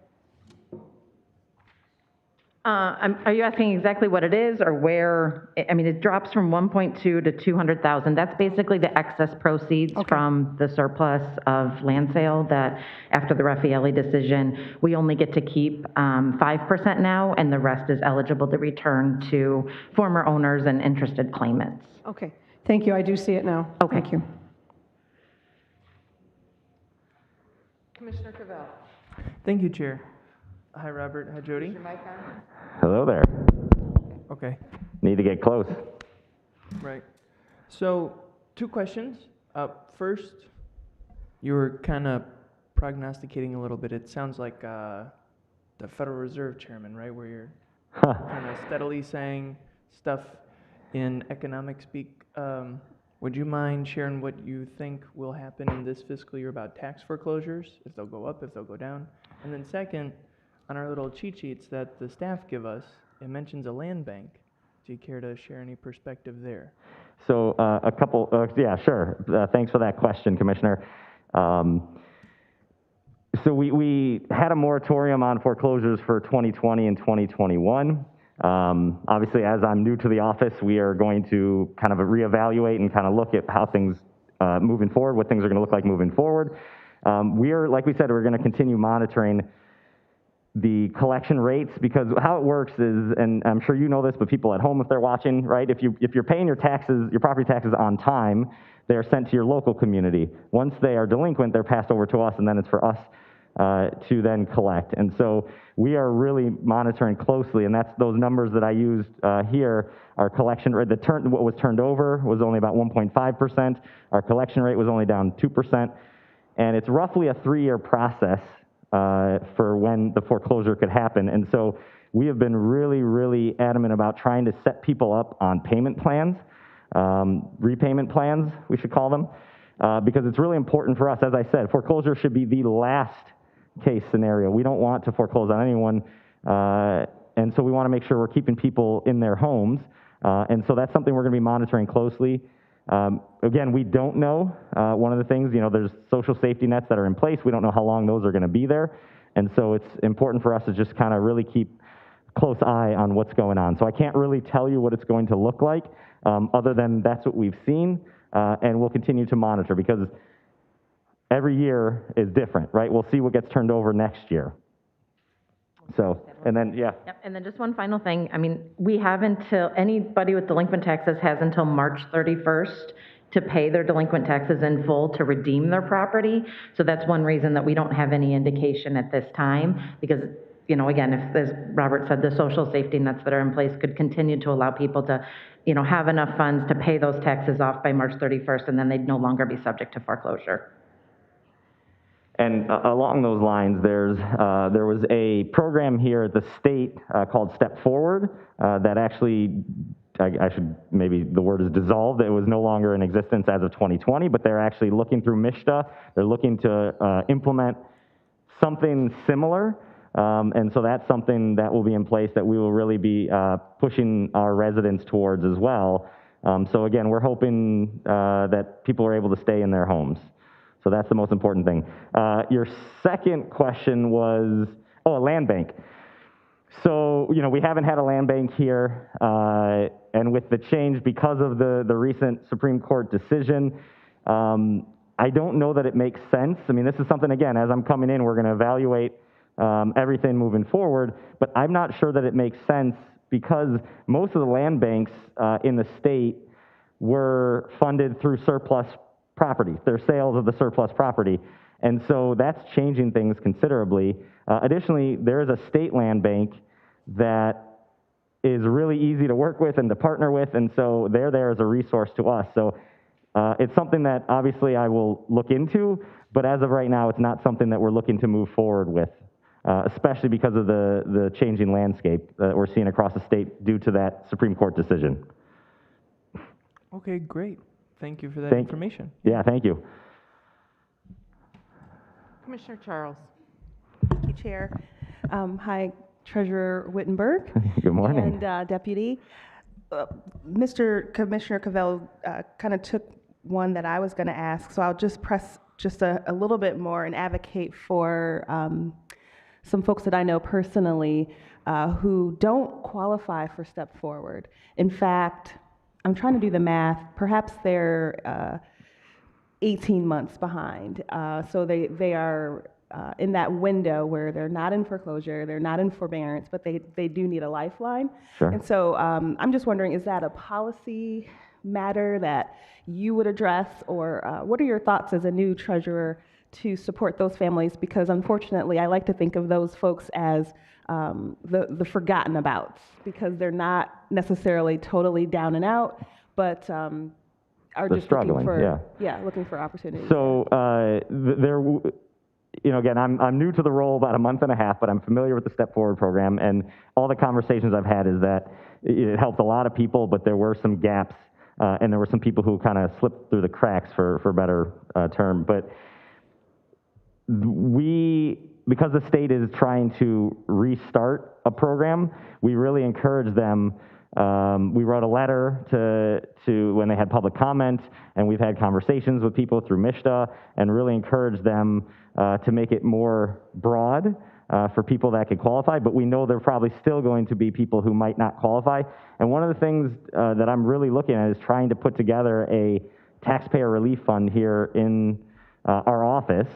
Are you asking exactly what it is or where? I mean, it drops from 1.2 to 200,000. That's basically the excess proceeds from the surplus of land sale that after the Rafaeli decision, we only get to keep 5% now, and the rest is eligible to return to former owners and interested claimants. Okay. Thank you. I do see it now. Okay. Thank you. Commissioner Cavell. Thank you, Chair. Hi, Robert. Hi, Jody. Is your mic on? Hello there. Okay, Need to get close. right. So, 2 questions. First, you were kind of prognosticating a little bit. It sounds like the Federal Reserve Chairman, right, where you're kind of steadily saying stuff in economic speak. Would you mind sharing what you think will happen in this fiscal year about tax foreclosures, if they'll go up, if they'll go down? And then second, on our little cheat sheets that the staff give us, it mentions a land bank. Do you care to share any perspective there? So yeah, sure. Thanks for that question, Commissioner. So we had a moratorium on foreclosures for 2020 and 2021. Obviously, as I'm new to the office, we are going to kind of reevaluate and kind of look at how things moving forward, what things are going to look like moving forward. Like we said, we're going to continue monitoring the collection rates, because how it works is, and I'm sure you know this, but people at home, if they're watching, right, if you're paying your taxes, your property taxes on time, they are sent to your local community. Once they are delinquent, they're passed over to us, and then it's for us to then collect. And so we are really monitoring closely, and that's those numbers that I used here. Our collection rate, what was turned over was only about 1.5%. Our collection rate was only down 2%, and it's roughly a 3-year process for when the foreclosure could happen. And so we have been really, really adamant about trying to set people up on payment plans, repayment plans, we should call them, because it's really important for us. As I said, foreclosure should be the last case scenario. We don't want to foreclose on anyone, and so we want to make sure we're keeping people in their homes, and so that's something we're going to be monitoring closely. Again, we don't know. One of the things, there's social safety nets that are in place. We don't know how long those are going to be there. And so it's important for us to just kind of really keep close eye on what's going on. So I can't really tell you what it's going to look like, other than that's what we've seen, and we'll continue to monitor, because every year is different, right? We'll see what gets turned over next year. So, and then, yeah. Yep. And then just one final thing. I mean, we have anybody with delinquent taxes has until March 31st to pay their delinquent taxes in full to redeem their property. So that's one reason that we don't have any indication at this time, because, again, if, as Robert said, the social safety nets that are in place could continue to allow people to, have enough funds to pay those taxes off by March 31st, and then they'd no longer be subject to foreclosure. And along those lines, there was a program here at the state called Step Forward that actually, I should, maybe the word is dissolved. It was no longer in existence as of 2020, but they're actually looking through MISHDA. They're looking to implement something similar. And so that's something that will be in place that we will really be pushing our residents towards as well. So again, we're hoping that people are able to stay in their homes. So that's the most important thing. Your second question was, a land bank. So, we haven't had a land bank here, and with the change because of the recent Supreme Court decision, I don't know that it makes sense. I mean, this is something, again, as I'm coming in, we're going to evaluate everything moving forward, but I'm not sure that it makes sense because most of the land banks in the state were funded through surplus property, their sales of the surplus property. And so that's changing things considerably. Additionally, there is a state land bank that is really easy to work with and to partner with, and so they're there as a resource to us. So it's something that obviously I will look into, but as of right now, it's not something that we're looking to move forward with, especially because of the changing landscape that we're seeing across the state due to that Supreme Court decision. Okay, great. Thank you for that information. Yeah, thank you. Commissioner Charles. Thank you, Chair. Hi, Treasurer Wittenberg. Good morning. And Deputy. Mr. Commissioner Cavell kind of took one that I was going to ask, so I'll just press just a little bit more and advocate for some folks that I know personally who don't qualify for Step Forward. In fact, I'm trying to do the math. Perhaps they're 18 months behind. So they are in that window where they're not in foreclosure, they're not in forbearance, but they do need a lifeline. Sure. And so I'm just wondering, is that a policy matter that you would address, or what are your thoughts as a new treasurer to support those families? Because unfortunately, I like to think of those folks as the forgotten abouts, because they're not necessarily totally down and out, but are They're just struggling, looking for opportunities. So again, I'm new to the role about a month and a half, but I'm familiar with the Step Forward program, and all the conversations I've had is that it helped a lot of people, but there were some gaps, and there were some people who kind of slipped through the cracks, for a better term. But because the state is trying to restart a program, we really encourage them. We wrote a letter to when they had public comment, and we've had conversations with people through MISHDA, and really encourage them to make it more broad for people that could qualify. But we know there are probably still going to be people who might not qualify. And one of the things that I'm really looking at is trying to put together a taxpayer relief fund here in our office,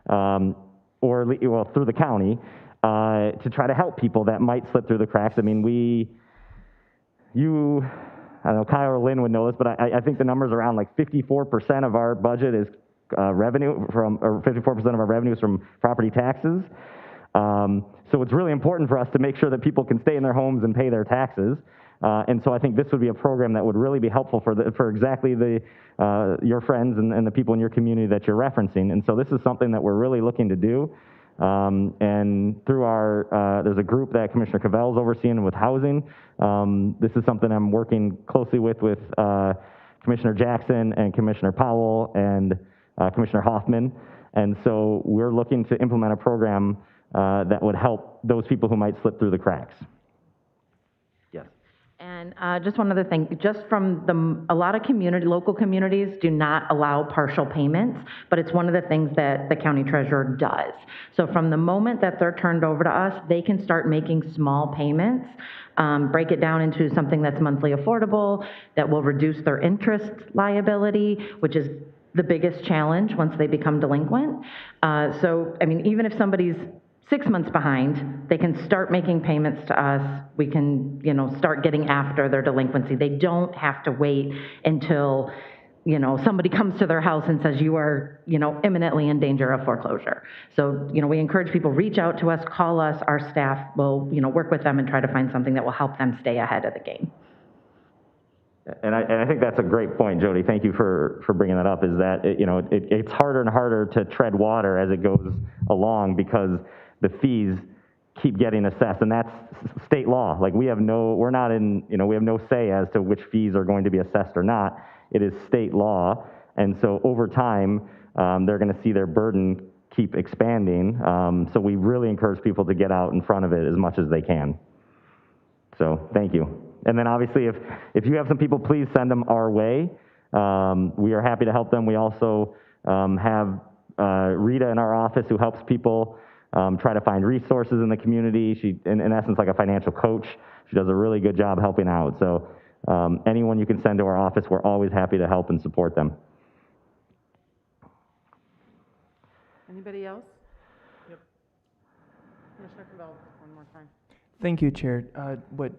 or through the county, to try to help people that might slip through the cracks. I mean, I don't know, Kyle or Lynn would know this, but I think the number's around like 54% of our budget is revenue or 54% of our revenue is from property taxes. So it's really important for us to make sure that people can stay in their homes and pay their taxes. And so I think this would be a program that would really be helpful for exactly your friends and the people in your community that you're referencing. And so this is something that we're really looking to do. And through there's a group that Commissioner Cavell is overseeing with housing. This is something I'm working closely with Commissioner Jackson and Commissioner Powell and Commissioner Hoffman. And so we're looking to implement a program that would help those people who might slip through the cracks. Yes. And just one other thing, just from a lot of local communities do not allow partial payments, but it's one of the things that the county treasurer does. So from the moment that they're turned over to us, they can start making small payments, break it down into something that's monthly affordable, that will reduce their interest liability, which is the biggest challenge once they become delinquent. So, I mean, even if somebody's 6 months behind, they can start making payments to us. We can, start getting after their delinquency. They don't have to wait until, somebody comes to their house and says you are, imminently in danger of foreclosure. So, we encourage people, reach out to us, call us, our staff will, work with them and try to find something that will help them stay ahead of the game. And I think that's a great point, Jody. Thank you for bringing that up, is that, it's harder and harder to tread water as it goes along because the fees keep getting assessed, and that's state law. Like, we have no say as to which fees are going to be assessed or not. It is state law, and so over time, they're gonna see their burden keep expanding. So we really encourage people to get out in front of it as much as they can. So, thank you. And then obviously, if you have some people, please send them our way. We are happy to help them. We also have Rita in our office who helps people try to find resources in the community. She, in essence, like a financial coach. She does a really good job helping out. So anyone you can send to our office, we're always happy to help and support them. Anybody else? Yep. Commissioner Cavell, one more time. Thank you, Chair.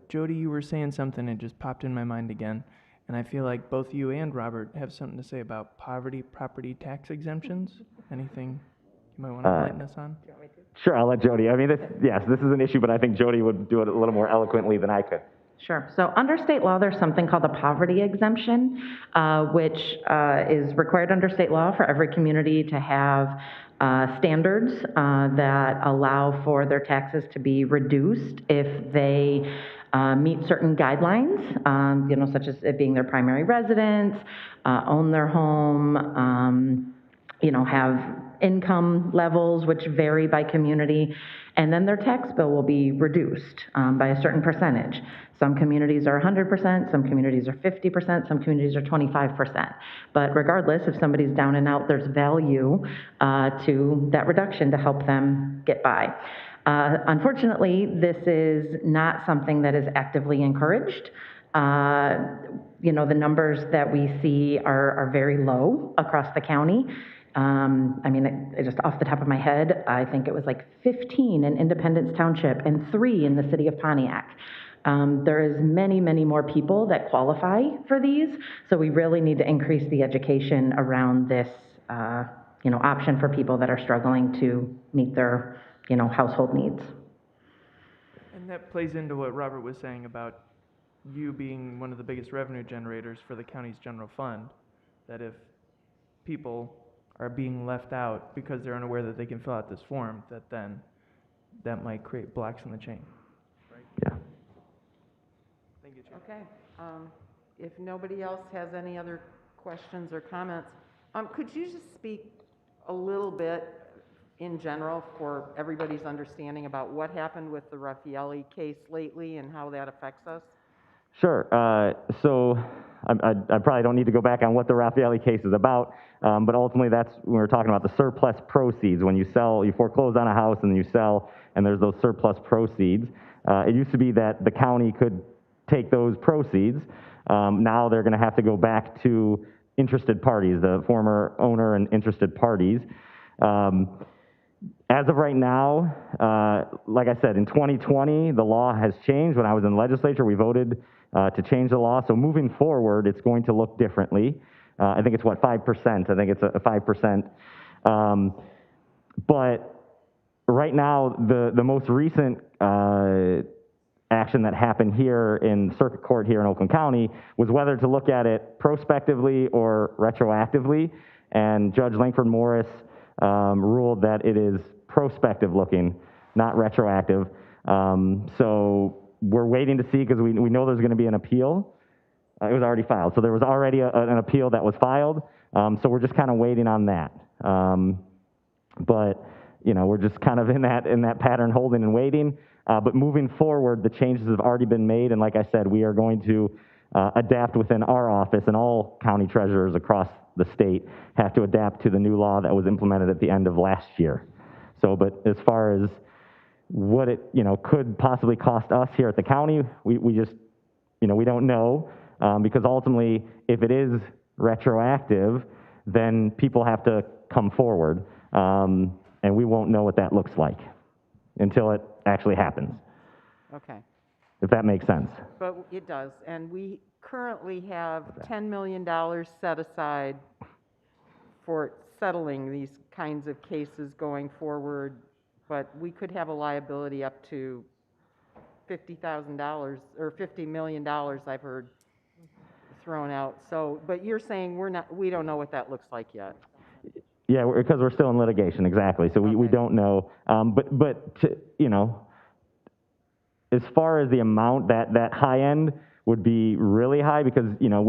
Jody, you were saying something, it just popped in my mind again. And I feel like both you and Robert have something to say about poverty property tax exemptions. Anything you might want to enlighten us on? Sure, I'll let Jody. I mean, this is an issue, but I think Jody would do it a little more eloquently than I could. Sure. So under state law, there's something called a poverty exemption, which is required under state law for every community to have standards that allow for their taxes to be reduced if they meet certain guidelines, such as it being their primary residence, own their home, have income levels which vary by community, and then their tax bill will be reduced by a certain percentage. Some communities are 100%, some communities are 50%, some communities are 25%. But regardless, if somebody's down and out, there's value to that reduction to help them get by. Unfortunately, this is not something that is actively encouraged. The numbers that we see are very low across the county. Just off the top of my head, I think it was like 15 in Independence Township and 3 in the city of Pontiac. There is many, many more people that qualify for these, so we really need to increase the education around this, option for people that are struggling to meet their, household needs. And that plays into what Robert was saying about you being one of the biggest revenue generators for the county's general fund, that if people are being left out because they're unaware that they can fill out this form, that might create blocks in the chain. Right? Yeah. Thank you, Chair. Okay. If nobody else has any other questions or comments, could you just speak a little bit in general for everybody's understanding about what happened with the Rafaeli case lately and how that affects us? Sure. So I probably don't need to go back on what the Rafaeli case is about, but ultimately that's when we're talking about the surplus proceeds. When you sell, you foreclose on a house and then you sell, and there's those surplus proceeds. It used to be that the county could take those proceeds. Now they're going to have to go back to interested parties, the former owner and interested parties. As of right now, like I said, in 2020, the law has changed. When I was in the legislature, we voted to change the law. So moving forward, it's going to look differently. I think it's 5%. I think it's a 5%. But right now, the most recent action that happened here in Circuit Court here in Oakland County was whether to look at it prospectively or retroactively. And Judge Langford Morris ruled that it is prospective looking, not retroactive. So we're waiting to see, because we know there's going to be an appeal. It was already filed. So there was already an appeal that was filed. So we're just kind of waiting on that. But, we're just kind of in that pattern, holding and waiting. But moving forward, the changes have already been made. And like I said, we are going to adapt within our office, and all county treasurers across the state have to adapt to the new law that was implemented at the end of last year. So, but as far as what it, could possibly cost us here at the county, we just, we don't know, because ultimately, if it is retroactive, then people have to come forward, and we won't know what that looks like until it actually happens. Okay. If that makes sense. But it does, and we currently have $10 million set aside for settling these kinds of cases going forward, but we could have a liability up to $50,000 or $50 million, I've heard, thrown out. So, but you're saying we don't know what that looks like yet. Yeah, because we're still in litigation, exactly. So we Okay. don't know. But to, you know, as far as the amount, that high end would be really high because, you know,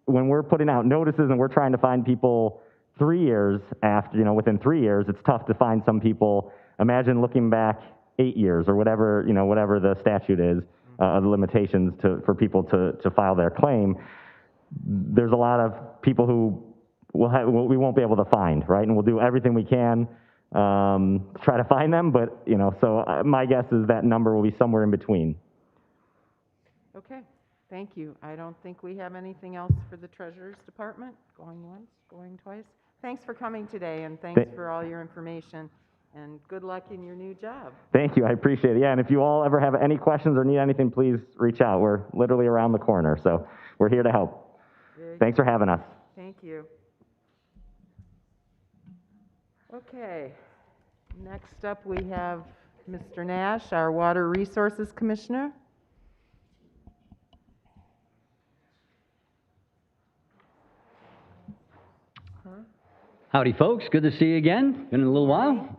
when we're putting out notices and we're trying to find people 3 years after, you know, within 3 years, it's tough to find some people. Imagine looking back 8 years or whatever, you know, whatever the statute is, the limitations for people to file their claim. There's a lot of people who we won't be able to find, right? And we'll do everything we can to try to find them, but, you know, so my guess is that number will be somewhere in between. Okay, thank you. I don't think we have anything else for the Treasurer's Department. Going once, going twice. Thanks for coming today, and thanks for all your information, and good luck in your new job. Thank you, I appreciate it. Yeah, and if you all ever have any questions or need anything, please reach out. We're literally around the corner, so we're here to help. Thanks for having us. Thank you. Okay, next up we have Mr. Nash, our Water Resources Commissioner. Howdy, folks. Good to see you again. Been a little while.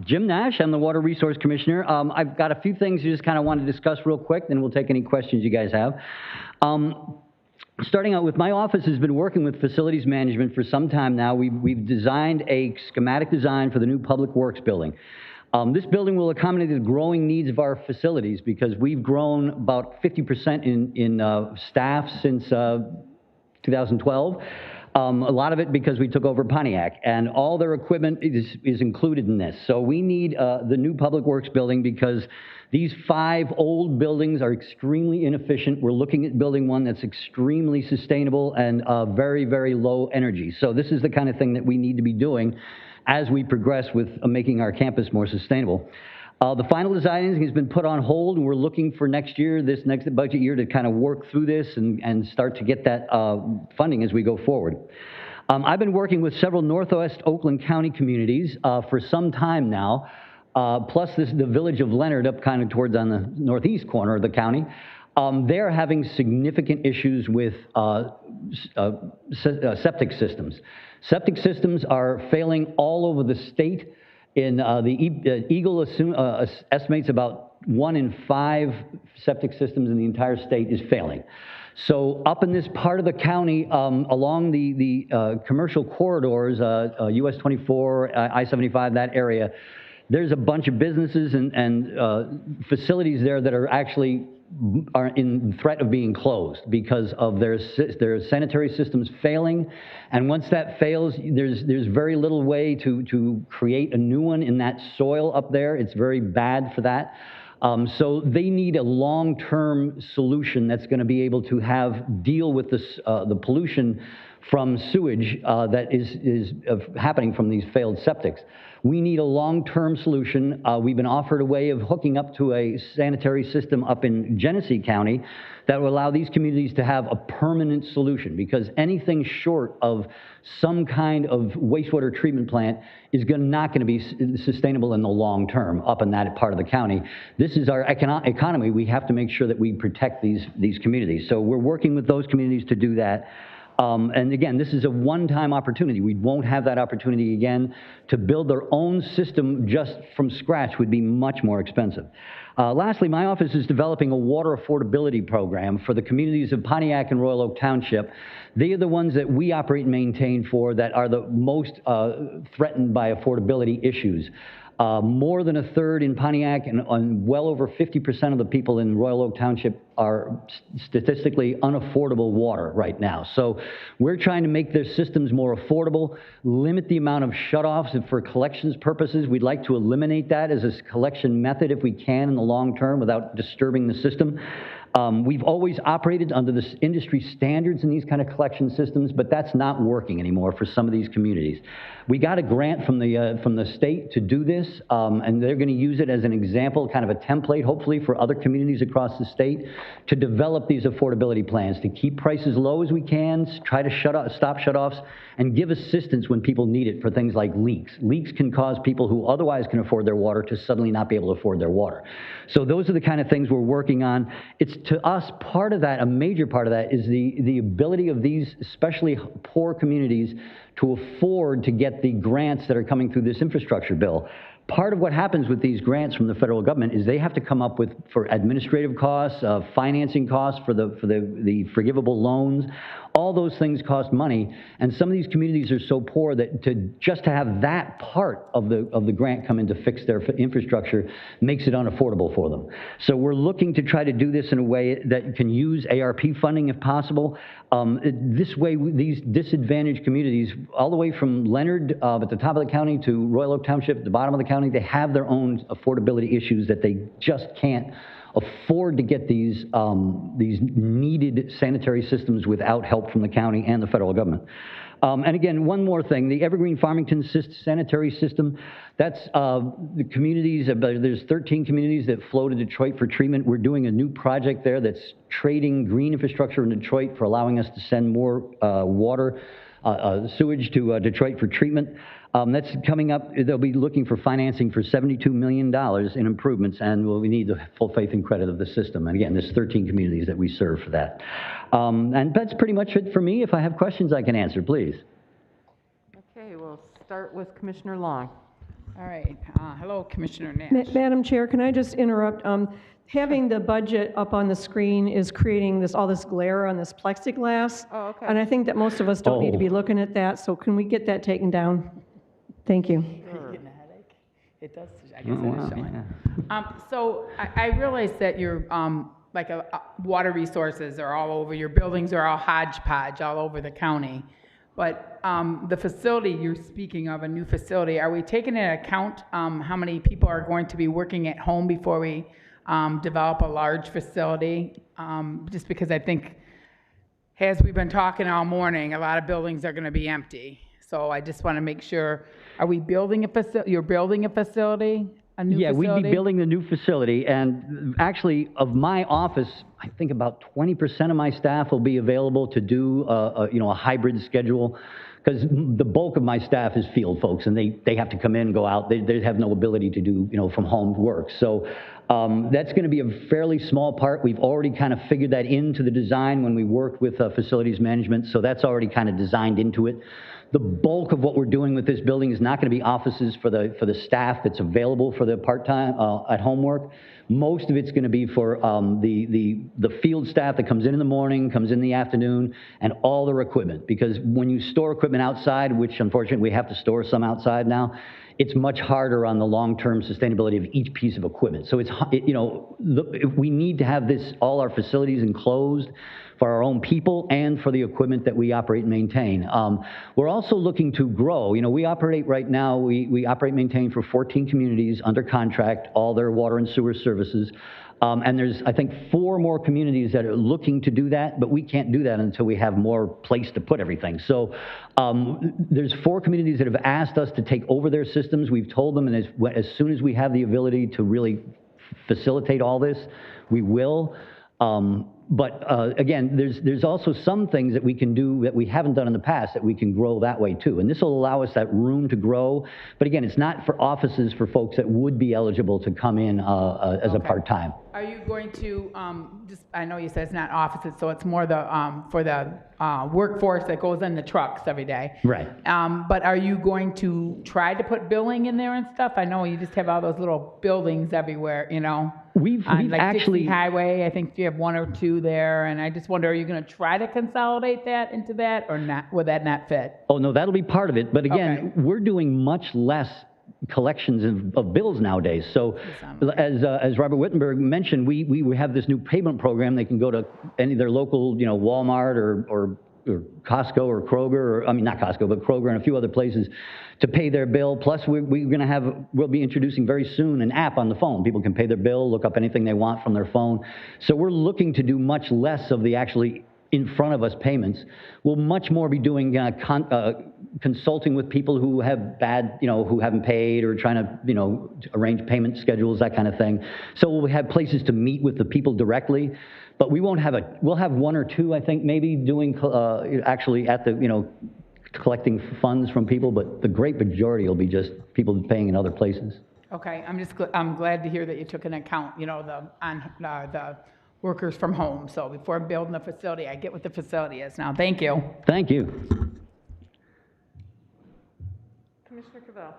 Jim Nash, I'm the Water Resource Commissioner. I've got a few things I just kind of want to discuss real quick, then we'll take any questions you guys have. Starting out with, my office has been working with facilities management for some time now. We've designed a schematic design for the new Public Works building. This building will accommodate the growing needs of our facilities because we've grown about 50% in staff since 2012. A lot of it because we took over Pontiac, and all their equipment is included in this. So we need the new Public Works building because these 5 old buildings are extremely inefficient. We're looking at building one that's extremely sustainable and very, very low energy. So this is the kind of thing that we need to be doing as we progress with making our campus more sustainable. The final design has been put on hold, and we're looking for next year, this next budget year, to kind of work through this and start to get that funding as we go forward. I've been working with several Northwest Oakland County communities for some time now, plus the village of Leonard up kind of towards on the northeast corner of the county. They're having significant issues with septic systems. Septic systems are failing all over the state. The Eagle estimates about 1 in 5 septic systems in the entire state is failing. So up in this part of the county, along the commercial corridors, US 24, I-75, that area, there's a bunch of businesses and facilities there that are actually in threat of being closed because of their sanitary systems failing. And once that fails, there's very little way to create a new one in that soil up there. It's very bad for that. So they need a long-term solution that's going to be able to deal with this, the pollution from sewage that is happening from these failed septics. We need a long-term solution. We've been offered a way of hooking up to a sanitary system up in Genesee County that will allow these communities to have a permanent solution, because anything short of some kind of wastewater treatment plant is not going to be sustainable in the long term up in that part of the county. This is our economy. We have to make sure that we protect these communities. So we're working with those communities to do that. And again, this is a one-time opportunity. We won't have that opportunity again. To build their own system just from scratch would be much more expensive. Lastly, my office is developing a water affordability program for the communities of Pontiac and Royal Oak Township. They are the ones that we operate and maintain for that are the most threatened by affordability issues. More than a third in Pontiac and well over 50% of the people in Royal Oak Township are statistically unaffordable water right now. So we're trying to make their systems more affordable, limit the amount of shutoffs, and for collections purposes, we'd like to eliminate that as a collection method if we can in the long term without disturbing the system. We've always operated under the industry standards in these kind of collection systems, but that's not working anymore for some of these communities. We got a grant from the state to do this, and they're going to use it as an example, kind of a template, hopefully, for other communities across the state to develop these affordability plans, to keep prices low as we can, try to stop shutoffs, and give assistance when people need it for things like leaks. Leaks can cause people who otherwise can afford their water to suddenly not be able to afford their water. So those are the kind of things we're working on. It's to us, part of that, a major part of that, is the ability of these especially poor communities to afford to get the grants that are coming through this infrastructure bill. Part of what happens with these grants from the federal government is they have to come up with, for administrative costs, financing costs for the forgivable loans. All those things cost money, and some of these communities are so poor that just to have that part of the grant come in to fix their infrastructure makes it unaffordable for them. So we're looking to try to do this in a way that can use ARP funding if possible. This way, these disadvantaged communities, all the way from Leonard at the top of the county to Royal Oak Township at the bottom of the county, they have their own affordability issues that they just can't afford to get these needed sanitary systems without help from the county and the federal government. And again, one more thing, the Evergreen Farmington sanitary system, that's the communities, there's 13 communities that flow to Detroit for treatment. We're doing a new project there that's trading green infrastructure in Detroit for allowing us to send more water, sewage to Detroit for treatment. That's coming up. They'll be looking for financing for $72 million in improvements, and we need the full faith and credit of the system. And again, there's 13 communities that we serve for that. And that's pretty much it for me. If I have questions, I can answer, please. Okay, we'll start with Commissioner Long. All right. Hello, Commissioner Nash. Madam Chair, can I just interrupt? Having the budget up on the screen is creating all this glare on this plexiglass. Oh, okay. And I think that most of us don't need to be looking at that, so can we get that taken down? Thank you. Are you getting a headache? It does, I guess it is showing. So I realize that your water resources are all over, your buildings are all hodgepodge all over the county. But the facility you're speaking of, a new facility, are we taking into account how many people are going to be working at home before we develop a large facility? Just because I think, as we've been talking all morning, a lot of buildings are going to be empty. So I just want to make sure, are we building a facility? You're building a facility, a new facility? Yeah, we'd be building the new facility, and actually, of my office, I think about 20% of my staff will be available to do a hybrid schedule, because the bulk of my staff is field folks, and they have to come in and go out. They have no ability to do from home work. So that's going to be a fairly small part. We've already kind of figured that into the design when we worked with facilities management, so that's already kind of designed into it. The bulk of what we're doing with this building is not going to be offices for the staff that's available for the part-time at-home work. Most of it's going to be for the field staff that comes in the morning, comes in the afternoon, and all their equipment. Because when you store equipment outside, which unfortunately we have to store some outside now, it's much harder on the long-term sustainability of each piece of equipment. So we need to have all our facilities enclosed for our own people and for the equipment that we operate and maintain. We're also looking to grow. We operate right now, we operate and maintain for 14 communities under contract, all their water and sewer services. And there's, I think, 4 more communities that are looking to do that, but we can't do that until we have more place to put everything. So there's 4 communities that have asked us to take over their systems. We've told them, and as soon as we have the ability to really facilitate all this, we will. But again, there's also some things that we can do that we haven't done in the past that we can grow that way too. And this will allow us that room to grow. But again, it's not for offices for folks that would be eligible to come in as a part-time. Are you going to, I know you said it's not offices, so it's more for the workforce that goes in the trucks every day. Right. But are you going to try to put billing in there and stuff? I know you just have all those little buildings everywhere, We've like actually Dixie Highway, I think you have 1 or 2 there, and I just wonder, are you going to try to consolidate that into that, or not? Would that not fit? Oh no, that'll be part of it. But again, we're doing much less collections of bills nowadays. So as Robert Wittenberg mentioned, we have this new payment program. They can go to any of their local, Walmart or Costco or Kroger, not Costco, but Kroger and a few other places to pay their bill. Plus, we'll be introducing very soon an app on the phone. People can pay their bill, look up anything they want from their phone. So we're looking to do much less of the actually in front of us payments. We'll much more be doing consulting with people who have who haven't paid, or trying to, arrange payment schedules, that kind of thing. So we'll have places to meet with the people directly. But we won't have we'll have 1 or 2, I think, maybe doing actually at the, collecting funds from people, but the great majority will be just people paying in other places. Okay, I'm glad to hear that you took into account, the workers from home. So before I'm building a facility, I get what the facility is now. Thank you. Thank you. Commissioner Cavell.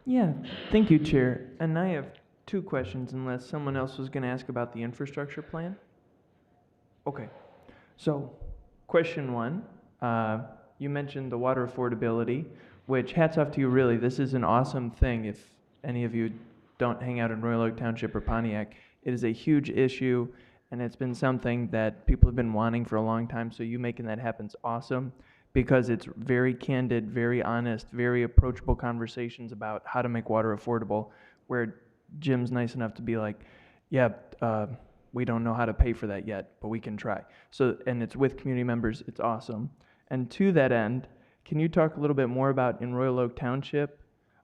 Yeah, thank you, Chair. And I have two questions unless someone else was going to ask about the infrastructure plan. Okay, so question one, you mentioned the water affordability, which hats off to you really. This is an awesome thing if any of you don't hang out in Royal Oak Township or Pontiac. It is a huge issue and it's been something that people have been wanting for a long time, so you making that happen is awesome because it's very candid, very honest, very approachable conversations about how to make water affordable, where Jim's nice enough to be like, yeah, we don't know how to pay for that yet, but we can try. So, and it's with community members, it's awesome. And to that end, can you talk a little bit more about in Royal Oak Township,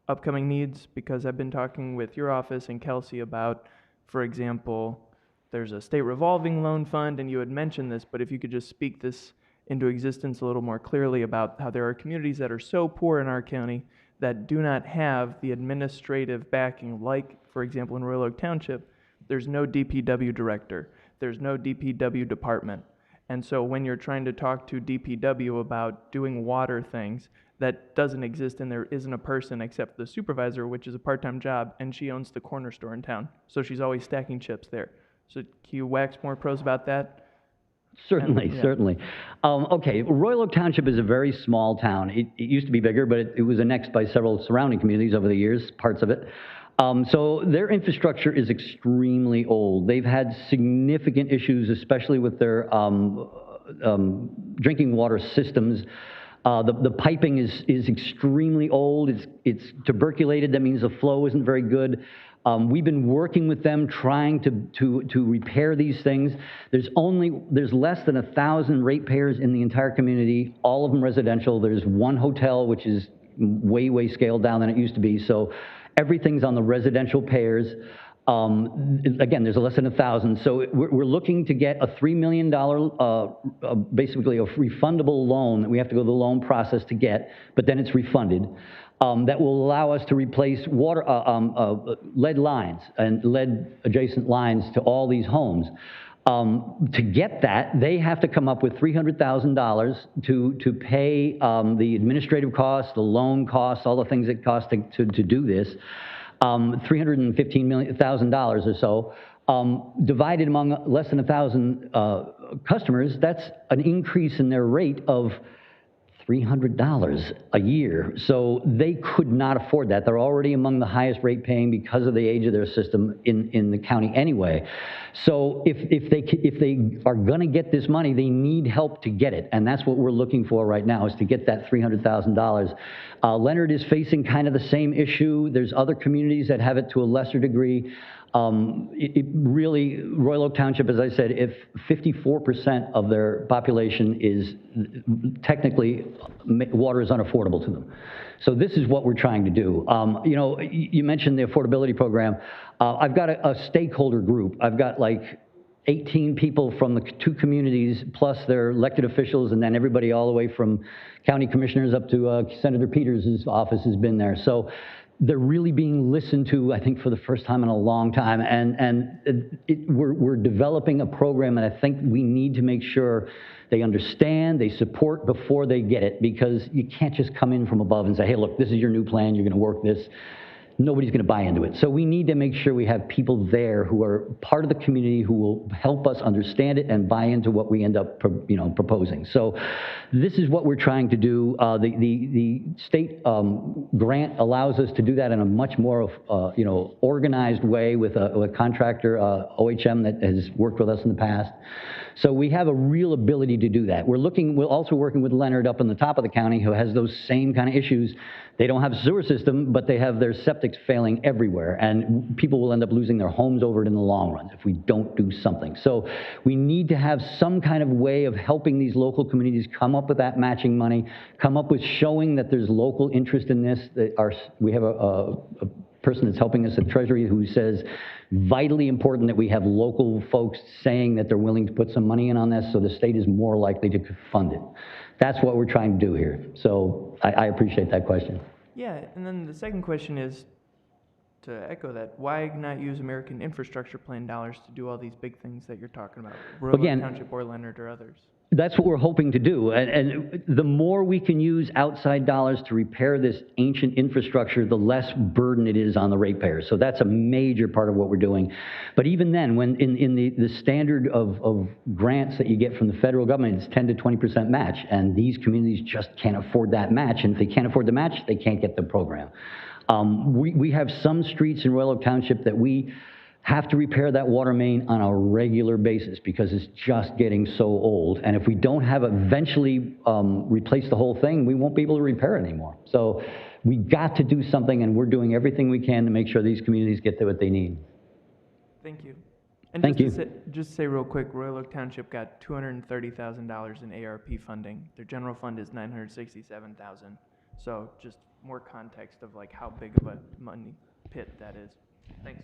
upcoming needs? Because I've been talking with your office and Kelsey about, for example, there's a state revolving loan fund, and you had mentioned this, but if you could just speak this into existence a little more clearly about how there are communities that are so poor in our county that do not have the administrative backing, like, for example, in Royal Oak Township, there's no DPW director, there's no DPW department. And so when you're trying to talk to DPW about doing water things, that doesn't exist and there isn't a person except the supervisor, which is a part-time job, and she owns the corner store in town. So she's always stacking chips there. So can you wax more prose about that? Certainly, certainly. Okay, Royal Oak Township is a very small town. It used to be bigger, but it was annexed by several surrounding communities over the years, parts of it. So their infrastructure is extremely old. They've had significant issues, especially with their drinking water systems. The piping is extremely old. It's tuberculated. That means the flow isn't very good. We've been working with them trying to repair these things. There's less than 1,000 ratepayers in the entire community, all of them residential. There's one hotel, which is way scaled down than it used to be. So everything's on the residential payers. Again, there's less than 1,000. So we're looking to get a $3 million, basically a refundable loan that we have to go through the loan process to get, but then it's refunded. That will allow us to replace water, lead lines and lead adjacent lines to all these homes. To get that, they have to come up with $300,000 to pay the administrative costs, the loan costs, all the things it costs to do this. $315,000 or so. Divided among less than 1,000 customers, that's an increase in their rate of $300 a year. So they could not afford that. They're already among the highest rate paying because of the age of their system in the county anyway. So if they are going to get this money, they need help to get it. And that's what we're looking for right now, is to get that $300,000. Leonard is facing kind of the same issue. There's other communities that have it to a lesser degree. Really, Royal Oak Township, as I said, if 54% of their population is technically, water is unaffordable to them. So this is what we're trying to do. You know, you mentioned the affordability program. I've got a stakeholder group. I've got like 18 people from the two communities, plus their elected officials, and then everybody all the way from county commissioners up to Senator Peters' office has been there. So they're really being listened to, I think, for the first time in a long time. And we're developing a program, and I think we need to make sure they understand, they support before they get it, because you can't just come in from above and say, hey, look, this is your new plan, you're going to work this. Nobody's going to buy into it. So we need to make sure we have people there who are part of the community who will help us understand it and buy into what we end up proposing. So this is what we're trying to do. The state grant allows us to do that in a much more organized way with a contractor, OHM, that has worked with us in the past. So we have a real ability to do that. We're also working with Leonard up in the top of the county, who has those same kind of issues. They don't have a sewer system, but they have their septics failing everywhere, and people will end up losing their homes over it in the long run if we don't do something. So we need to have some kind of way of helping these local communities come up with that matching money, come up with showing that there's local interest in this. We have a person that's helping us at Treasury who says vitally important that we have local folks saying that they're willing to put some money in on this, so the state is more likely to fund it. That's what we're trying to do here. So I appreciate that question. Yeah, and then the second question is, to echo that, why not use American Infrastructure Plan dollars to do all these big things that you're talking about? Again- Royal Township or Leonard or others. That's what we're hoping to do. And the more we can use outside dollars to repair this ancient infrastructure, the less burden it is on the ratepayers. So that's a major part of what we're doing. But even then, when in the standard of grants that you get from the federal government, it's 10 to 20% match. And these communities just can't afford that match. And if they can't afford the match, they can't get the program. We have some streets in Royal Oak Township that we have to repair that water main on a regular basis because it's just getting so old. And if we don't have eventually replace the whole thing, we won't be able to repair it anymore. So we got to do something, and we're doing everything we can to make sure these communities get what they need. Thank you. And Thank just to say real quick, Royal Oak Township got $230,000 in ARP funding. Their general fund is $967,000. So just more context of like how big of a money pit that is. Thanks.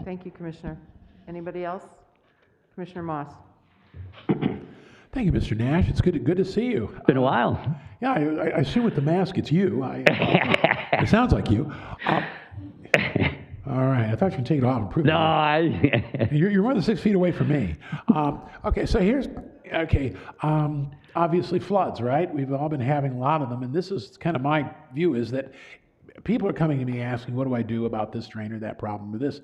Thank you, Commissioner. Anybody else? Commissioner Moss. Thank you, Mr. Nash. It's good to see you. Been a while. Yeah, I assume with the mask it's you. It sounds like you. All right, I thought you could take it off and prove it. You're more than 6 feet away from me. Okay, so obviously floods, right? We've all been having a lot of them, and this is kind of my view is that people are coming to me asking, what do I do about this drain or that problem or this?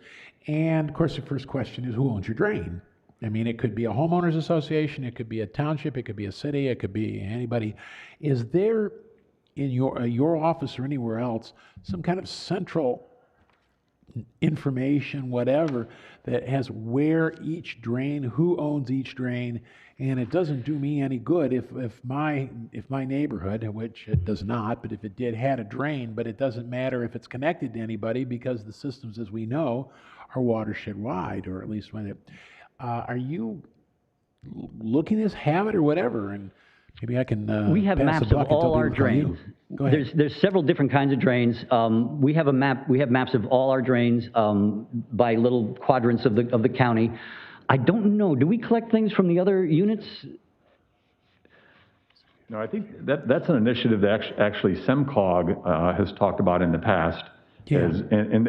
And of course, the first question is, who owns your drain? I mean, it could be a homeowners association, it could be a township, it could be a city, it could be anybody. Is there in your office or anywhere else some kind of central information, whatever, that has where each drain, who owns each drain? And it doesn't do me any good if my neighborhood, which it does not, but if it did, had a drain, but it doesn't matter if it's connected to anybody because the systems, as we know, are watershed wide, or at least when it. Are you looking at this, have it, or whatever? And maybe I can. We have pass the maps of bucket to all our people from you. drains. Go ahead. There's several different kinds of drains. We have a map. We have maps of all our drains by little quadrants of the county. I don't know. Do we collect things from the other units? No, I think that's an initiative that actually SEMCOG has talked about in the past. Yeah.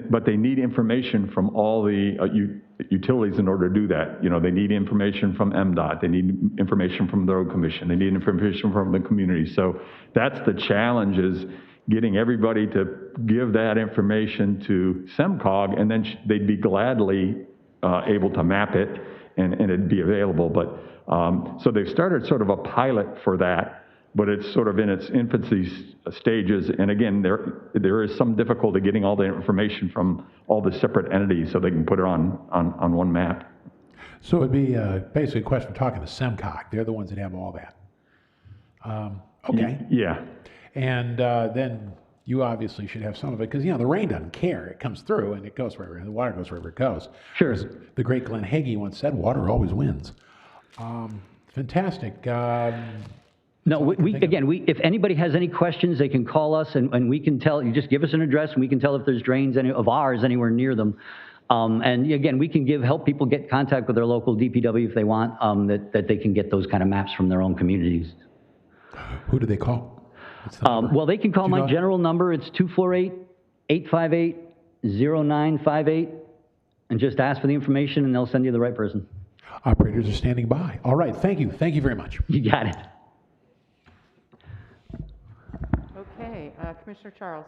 But they need information from all the utilities in order to do that. You know, they need information from MDOT. They need information from the Road Commission. They need information from the community. So that's the challenge, is getting everybody to give that information to SEMCOG, and then they'd be gladly able to map it and it'd be available. But so they've started sort of a pilot for that, but it's sort of in its infancy stages. And again, there is some difficulty getting all the information from all the separate entities so they can put it on one map. So it'd be basically a question of talking to SEMCOG. They're the ones that have all that. Okay. Yeah. And then you obviously should have some of it, because, you know, the rain doesn't care. It comes through and it goes wherever, and the water goes wherever it goes. Sure. As the great Glenn Hagee once said, water always wins. Fantastic. No, if anybody has any questions, they can call us, and we can tell. You just give us an address, and we can tell if there's drains of ours anywhere near them. And again, we can help people get contact with their local DPW if they want, that they can get those kind of maps from their own communities. Who do they call? Well, they can call my general number. It's 248-858-0958, and just ask for the information, and they'll send you the right person. Operators are standing by. All right, thank you. Thank you very much. You got it. Okay, Commissioner Charles.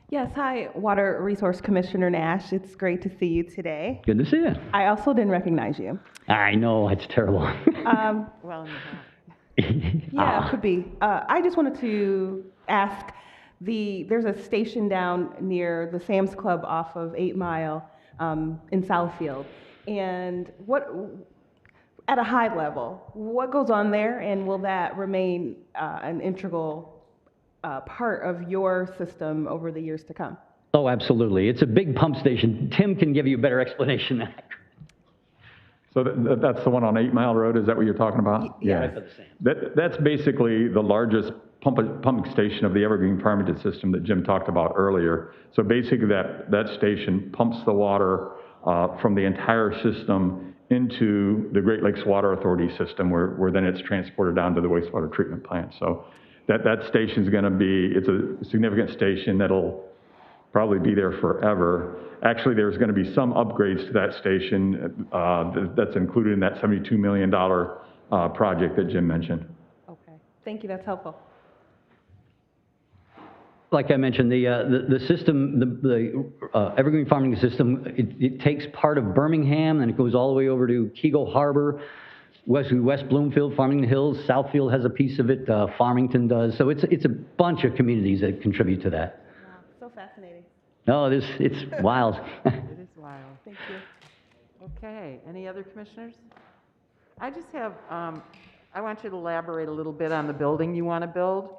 Yes, hi, Water Resource Commissioner Nash. It's great to see you today. Good to see you. I also didn't recognize you. I know, it's terrible. Well, in the hat. Yeah, it could be. I just wanted to ask, there's a station down near the Sam's Club off of 8 Mile in Southfield. And at a high level, what goes on there, and will that remain an integral part of your system over the years to come? Oh, absolutely. It's a big pump station. Tim can give you a better explanation than I could. So that's the one on 8 Mile Road, is that what you're talking about? Yeah. That's basically the largest pumping station of the Evergreen Permitted system that Jim talked about earlier. So basically that station pumps the water from the entire system into the Great Lakes Water Authority system, where then it's transported down to the wastewater treatment plant. So that station's gonna be, it's a significant station that'll probably be there forever. Actually, there's going to be some upgrades to that station that's included in that $72 million project that Jim mentioned. Okay, thank you, that's helpful. Like I mentioned, the system, the evergreen farming system, it takes part of Birmingham, and it goes all the way over to Kego Harbor, West Bloomfield, Farmington Hills, Southfield has a piece of it, Farmington does. So it's a bunch of communities that contribute to that. Wow, so fascinating. No, it's wild. It is wild. Thank you. Okay, any other commissioners? I just have, I want you to elaborate a little bit on the building you want to build.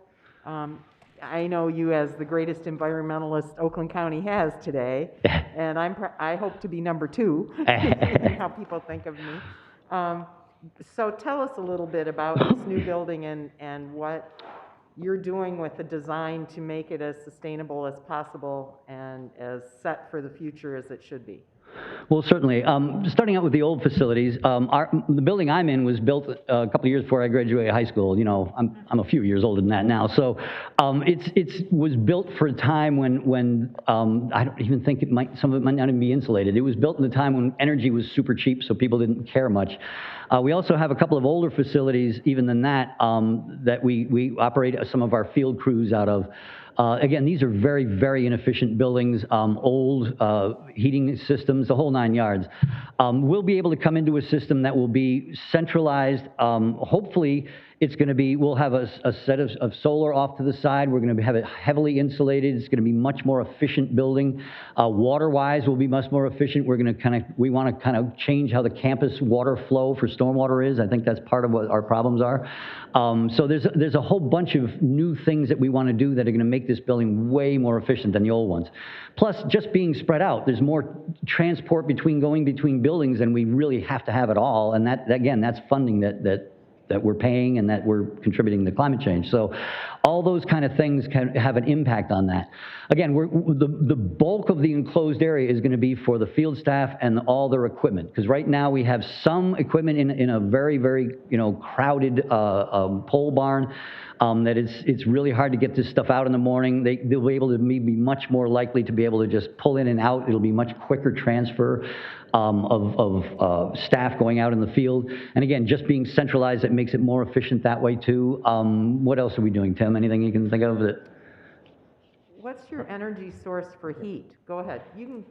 I know you as the greatest environmentalist Oakland County has today, and I hope to be number 2 in how people think of me. So tell us a little bit about this new building and what you're doing with the design to make it as sustainable as possible and as set for the future as it should be. Well, certainly. Starting out with the old facilities, the building I'm in was built a couple of years before I graduated high school. You know, I'm a few years older than that now. So it was built for a time when I don't even think some of it might not even be insulated. It was built in a time when energy was super cheap, so people didn't care much. We also have a couple of older facilities, even than that, that we operate some of our field crews out of. Again, these are very, very inefficient buildings, old heating systems, the whole 9 yards. We'll be able to come into a system that will be centralized. Hopefully, it's going to be, we'll have a set of solar off to the side. We're going to have it heavily insulated. It's going to be much more efficient building. Water-wise, will be much more efficient. We're going to we want to kind of change how the campus water flow for stormwater is. I think that's part of what our problems are. So there's a whole bunch of new things that we want to do that are going to make this building way more efficient than the old ones. Plus, just being spread out, there's more transport going between buildings than we really have to have at all. And that again, that's funding that we're paying and that we're contributing to climate change. So all those kind of things can have an impact on that. Again, the bulk of the enclosed area is going to be for the field staff and all their equipment, because right now we have some equipment in a very, very crowded pole barn that it's really hard to get this stuff out in the morning. They'll be able to be much more likely to be able to just pull in and out. It'll be much quicker transfer of staff going out in the field. And again, just being centralized, it makes it more efficient that way too. What else are we doing, Tim? Anything you can think of that? What's your energy source for heat? Go ahead. You can.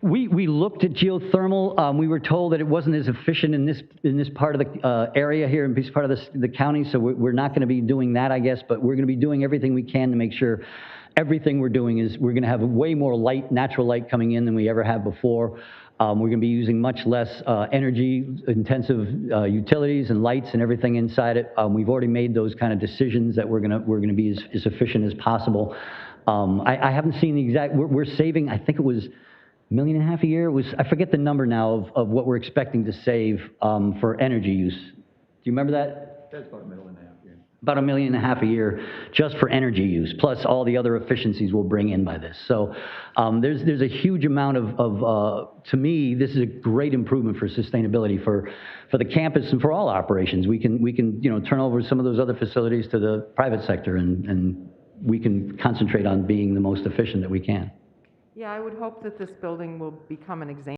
We looked at geothermal. We were told that it wasn't as efficient in this part of the area here, in this part of the county, so we're not going to be doing that, I guess, but we're going to be doing everything we can to make sure everything we're doing is we're going to have way more light, natural light coming in than we ever have before. We're going to be using much less energy-intensive utilities and lights and everything inside it. We've already made those kind of decisions that we're going to be as efficient as possible. I haven't seen the exact. We're saving. I think it was $1.5 million a year. I forget the number now of what we're expecting to save for energy use. Do you remember that? That's about $1.5 million. About $1.5 million a year just for energy use, plus all the other efficiencies we'll bring in by this. So there's a huge amount of to me, this is a great improvement for sustainability for the campus and for all operations. We can turn over some of those other facilities to the private sector and we can concentrate on being the most efficient that we can. Yeah, I would hope that this building will become an example